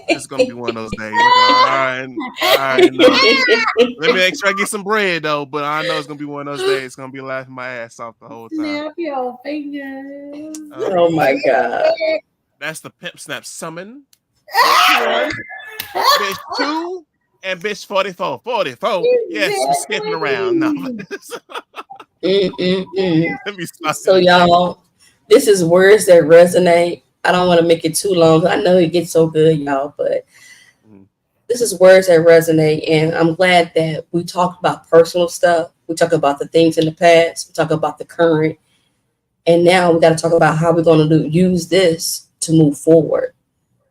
this is gonna be one of those days. Like, all right, no. Let me make sure I get some bread though, but I know it's gonna be one of those days. It's gonna be laughing my ass off the whole time. Snap your fingers. Oh my god. That's the pimp snap summon. Bitch one, bitch two, and bitch 44. 44. Yes, we skipping around. No. Mm-mm-mm. Let me stop So entertaining. y'all, this is words that resonate. I don't want to make it too long. I know it gets so good, y'all, but Mhm. this is words that resonate, and I'm glad that we talk about personal stuff. We talk about the things in the past. We talk about the current, and now we got to talk about how we're going to use this to move forward.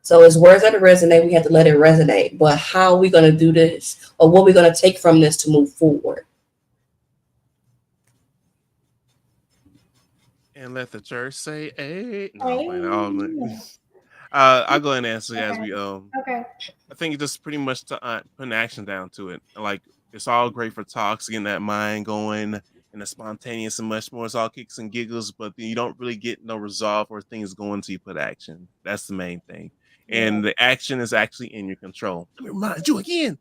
So it's words that resonate. We have to let it resonate. But how are we going to do this, or what we're going to take from this to move forward? And let the church say, "Hey." No, I'm playing. Hey. I'll go ahead and answer as Okay. we Okay. I think it's just pretty much to putting action down to it. Like, it's all great for talks, getting that mind going and the spontaneous and much more. It's all kicks and giggles, but you don't really get no resolve or things going until you put action. That's the main thing. Yeah. And the action is actually in your control. Let me remind you again.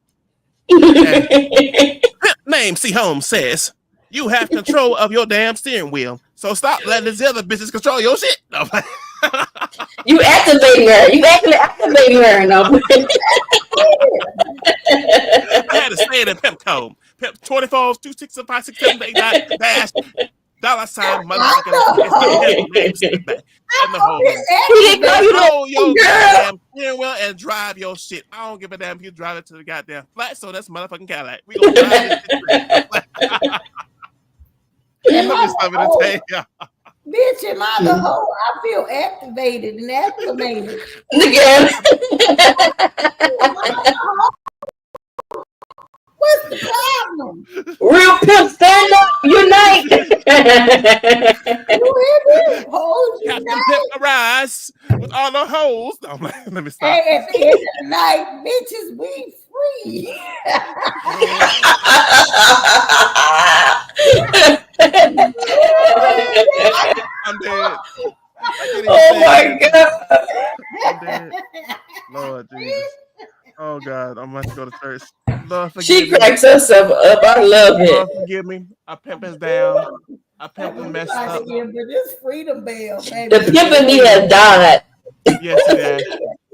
As name C. Holmes says, you have control of your damn steering wheel. So stop letting these other bitches control your shit. No. You activating her. You actually activating her. No. I had to say it in pimp code. Pimp 24, 2656789 dash dollar sign I motherfucking it's the know. pimp name back and the I've been hoes. He didn't call you that, Control your girl. goddamn steering wheel and drive your shit. I don't give a damn if you drive it to the goddamn flat, so that's motherfucking Cadillac. We gonna drive this shit through. Am Let I me the stop it and hoe? tell y'all. Bitch, am I the hoe? I feel activated and acclimated. Again. What's the problem? Real pimp, stand up, unite. You hear me? Hoes Captain Pimp unite. arise with all the hoes. No, let me stop. Hey, at the end of the night, bitches, we free. I'm dead. I can't even Oh say it my clear. god. I'm dead. Lord Jesus. Oh God, I'm about to go to church. Lord She forgive me. cracks herself up. I love it. Lord forgive me. I pimped us down. I I'm pimped and gonna messed try to up. end, but this freedom bell, The baby. pimp Yes, in me it has is. died. Yes, it is.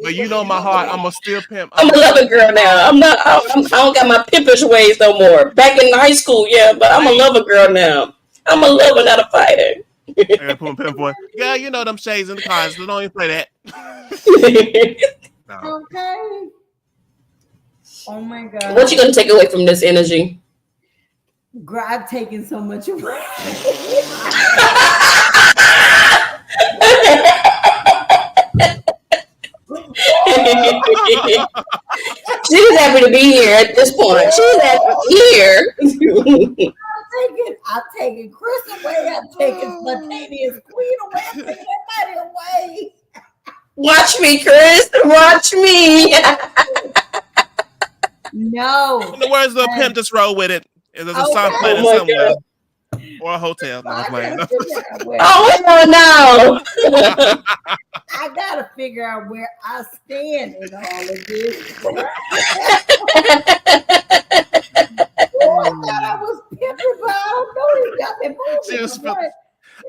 But you know my heart. I'm a still pimp. I'm I'm a a still lover pimp girl at now. heart. I don't got my pimpish ways no more. Back in high school, yeah, but I'm a Same. lover girl now. I'm a lover, not a fighter. I gotta put my pimp voice. Yeah, you know them shades in the cars. So don't even play that. No. Okay. Oh my What god. you gonna take away from this energy? Girl, I've taken so much away. She's happy to be here at this point. She's happy here. I'm taking Chris away. I'm taking spontaneous queen away. I'm taking everybody away. Watch me, Chris. Watch me. No. In the words of the pimp, just roll with it. There's a song playing Oh in my somewhere. God. Or a hotel. No, I'm I playing. gotta figure out where Oh I gotta figure out where I stand in all of this. Oh, I thought I was pimping, but I don't know. This got me She moving. was. I'm like,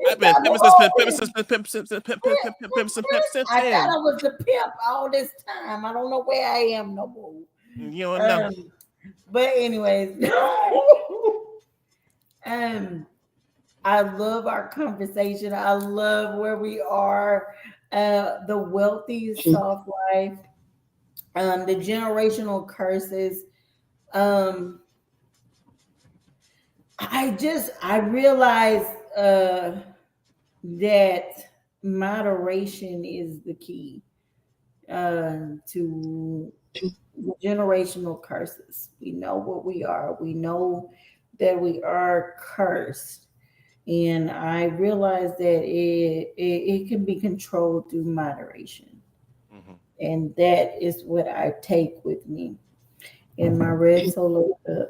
I've it been got me pimping since moving. since I thought then. I was the pimp all this time. I don't know where I am no more. You don't know. But anyways, um, I love our conversation. I love where we are. The wealthy soft life, the generational curses. Um, I realized that moderation is the key to the generational curses. We know what we are. We know that we are cursed. And I realized that it can be controlled through moderation. Mhm. And that is what I take with me in my red solo cup.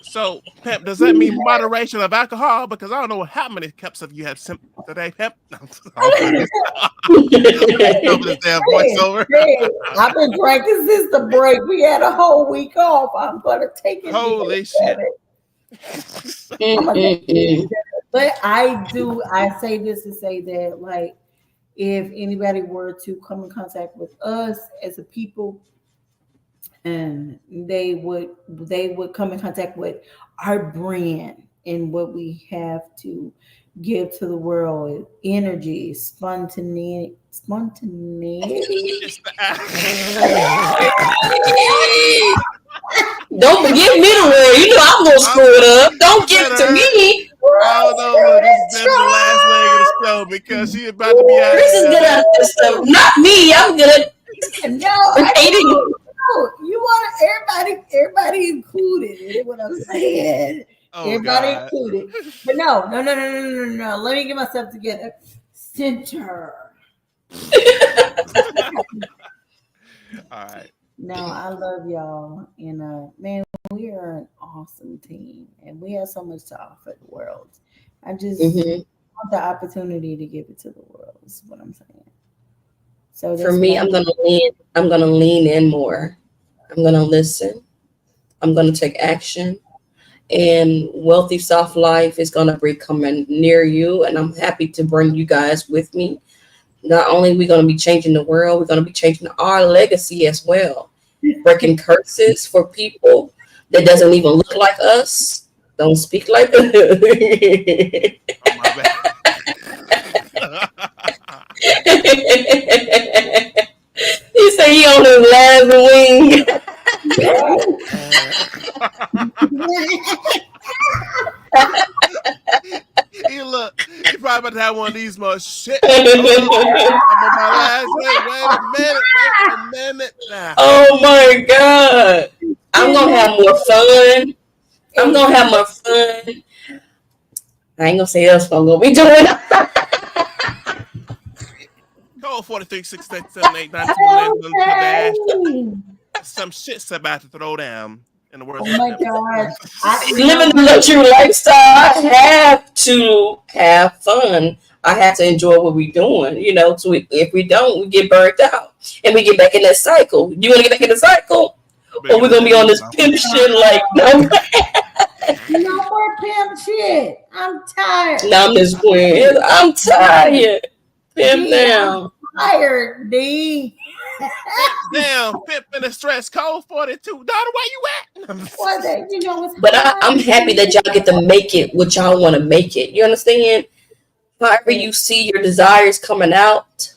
So, Pimp, does that mean moderation of alcohol? Because I don't know how many cups of you have today, Pimp. I'm serious. Over this damn voiceover. Hey, I've been drinking since the break. We had a whole week off. I'm gonna take it. Holy shit. I'm gonna take it. But I say this to say that, like, if anybody were to come in contact with us as a people, and they would come in contact with our brand and what we have to give to the world: energy, spontaneity. It's the Don't give me the word. You know I'm gonna screw it up. Don't you give it better to hurt. me. Oh no, look, this is definitely the last leg of the show because she about to be out Chris of is there. good at this stuff. Not me. I'm good at No, I creating. know. You want everybody included. Is what I'm saying. Oh Everybody God. included. But no. Let me get myself together. Center. All right. No, I love y'all. And man, we are an awesome team. And we have so much to offer the world. I just Mhm. want the opportunity to give it to the world, is what I'm saying. So For that's what me, I'm I'm gonna lean in more. I'm gonna listen. I'm gonna take action. And Wealthy Soft Life is gonna be coming near you. And I'm happy to bring you guys with me. Not only are we gonna be changing the world, we're gonna be changing our legacy as well. Breaking curses for people that doesn't even look like us, don't speak like us. Oh my bad. He said he on his last wing. He look, he probably about to have one of these more shit. Hold on. I'm on my last leg. Wait a minute. Wait a minute now. Oh my God. I'm gonna have more fun. I'm gonna have more fun. I ain't gonna say else what I'm gonna be doing. Code 43 687 dash. Some shit's about to throw down. In the words Oh of my Pimp. gosh. Living the luxury lifestyle, I have to have fun. I have to enjoy what we're doing, So if we don't, we get burnt out and we get back in that cycle. You want to get back in the cycle, or we're gonna be on this pimp shit like no? No more pimp shit. I'm tired. Now I'm just playing. I'm tired. Pimp D, now. I'm tired, D. Damn, Pimp in the stress. Code 42. Daughter, where you at? What the, it's But hard. I'm happy that y'all get to make it what y'all want to make it. You understand? However you see your desires coming out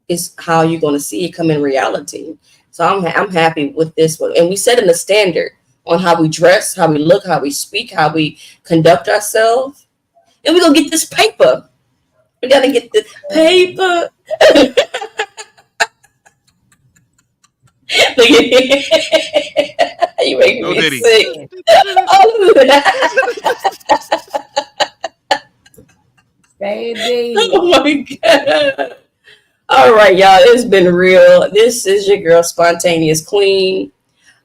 is how you're going to see it come in reality. So I'm happy with this one. And we set in a standard on how we dress, how we look, how we speak, how we conduct ourselves. And we're going to get this paper. We got to get this paper. You making No me Diddy. sick. Baby. Oh my God. All right, y'all. It's been real. This is your girl, Spontaneous Queen.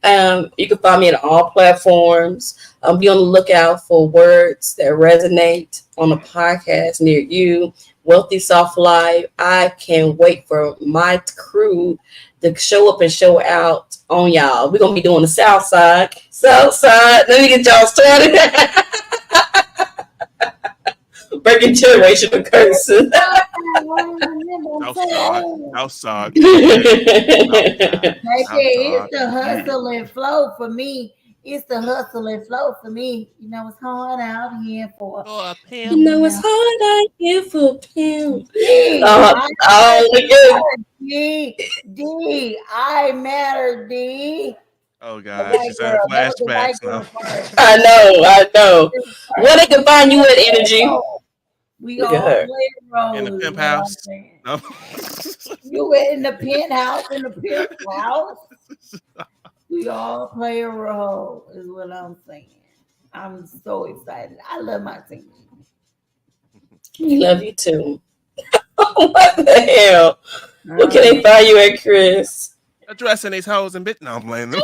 You can find me on all platforms. Be on the lookout for words that resonate on a podcast near you. Wealthy Soft Life. I can't wait for my crew to show up and show out on y'all. We're gonna be doing the South Side. South Side. Let me get y'all started. Breaking generational curses. Outside. It's the hustle and flow for me. It's the hustle and flow for me. You know, it's hard out here for Oh, You know it's hard out here for pimp. D. D. I matter, D. Oh God, she's having flashbacks now. I know. Where they can find you at, Energy? We all play roles In the pimp house. No. You in the penthouse, in the pimp house. We all play a role, is what I'm saying. I'm so excited. I love my team. We love you too. What the hell? Where can they find you at, Chris? Addressing these hoes and bitch. No, I'm playing them.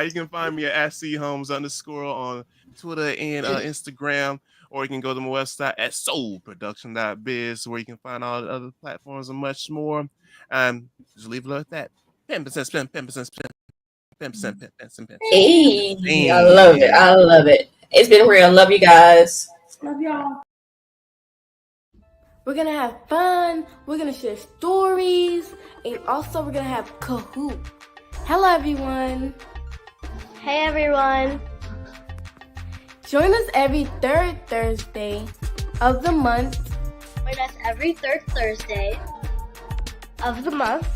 You can find me at @chomes_ on Twitter and Instagram, or you can go to my website at soulproduction.biz, where you can find all the other platforms and much more. Just leave it at that. 10% spin, 10% spin, 10% spin. Hey, I love it. It's been real. Love you guys. Love y'all. We're gonna have fun, we're gonna share stories, and also we're gonna have Kahoot. Hello everyone. Hey everyone. Join us every third Thursday of the month. Join us every third Thursday of the month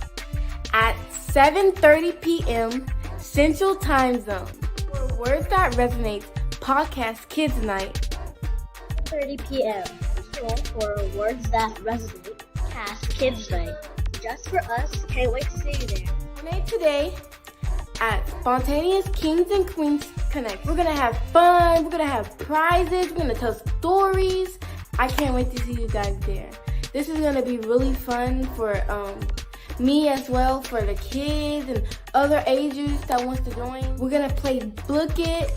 at 7:30 p.m. Central Time Zone for Words That Resonate Podcast Kids Night. 30 p.m. for Words That Resonate Cast Kids Night. Just for us. Can't wait to see you there. Donate today at Spontaneous Kings and Queens Connect. We're gonna have fun, we're gonna have prizes, we're gonna tell stories. I can't wait to see you guys there. This is gonna be really fun for me as well, for the kids and other ages that wants to join. We're gonna play Book It.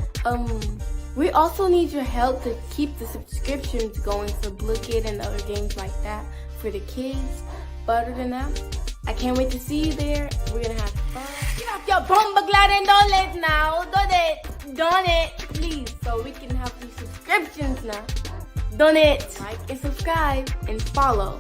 We also need your help to keep the subscriptions going for Book It and other games like that for the kids. But other than that, I can't wait to see you there. We're gonna have fun. Get off your bomba glad and don't let now. Donate, please, so we can have some subscriptions now. Donate, like and subscribe and follow.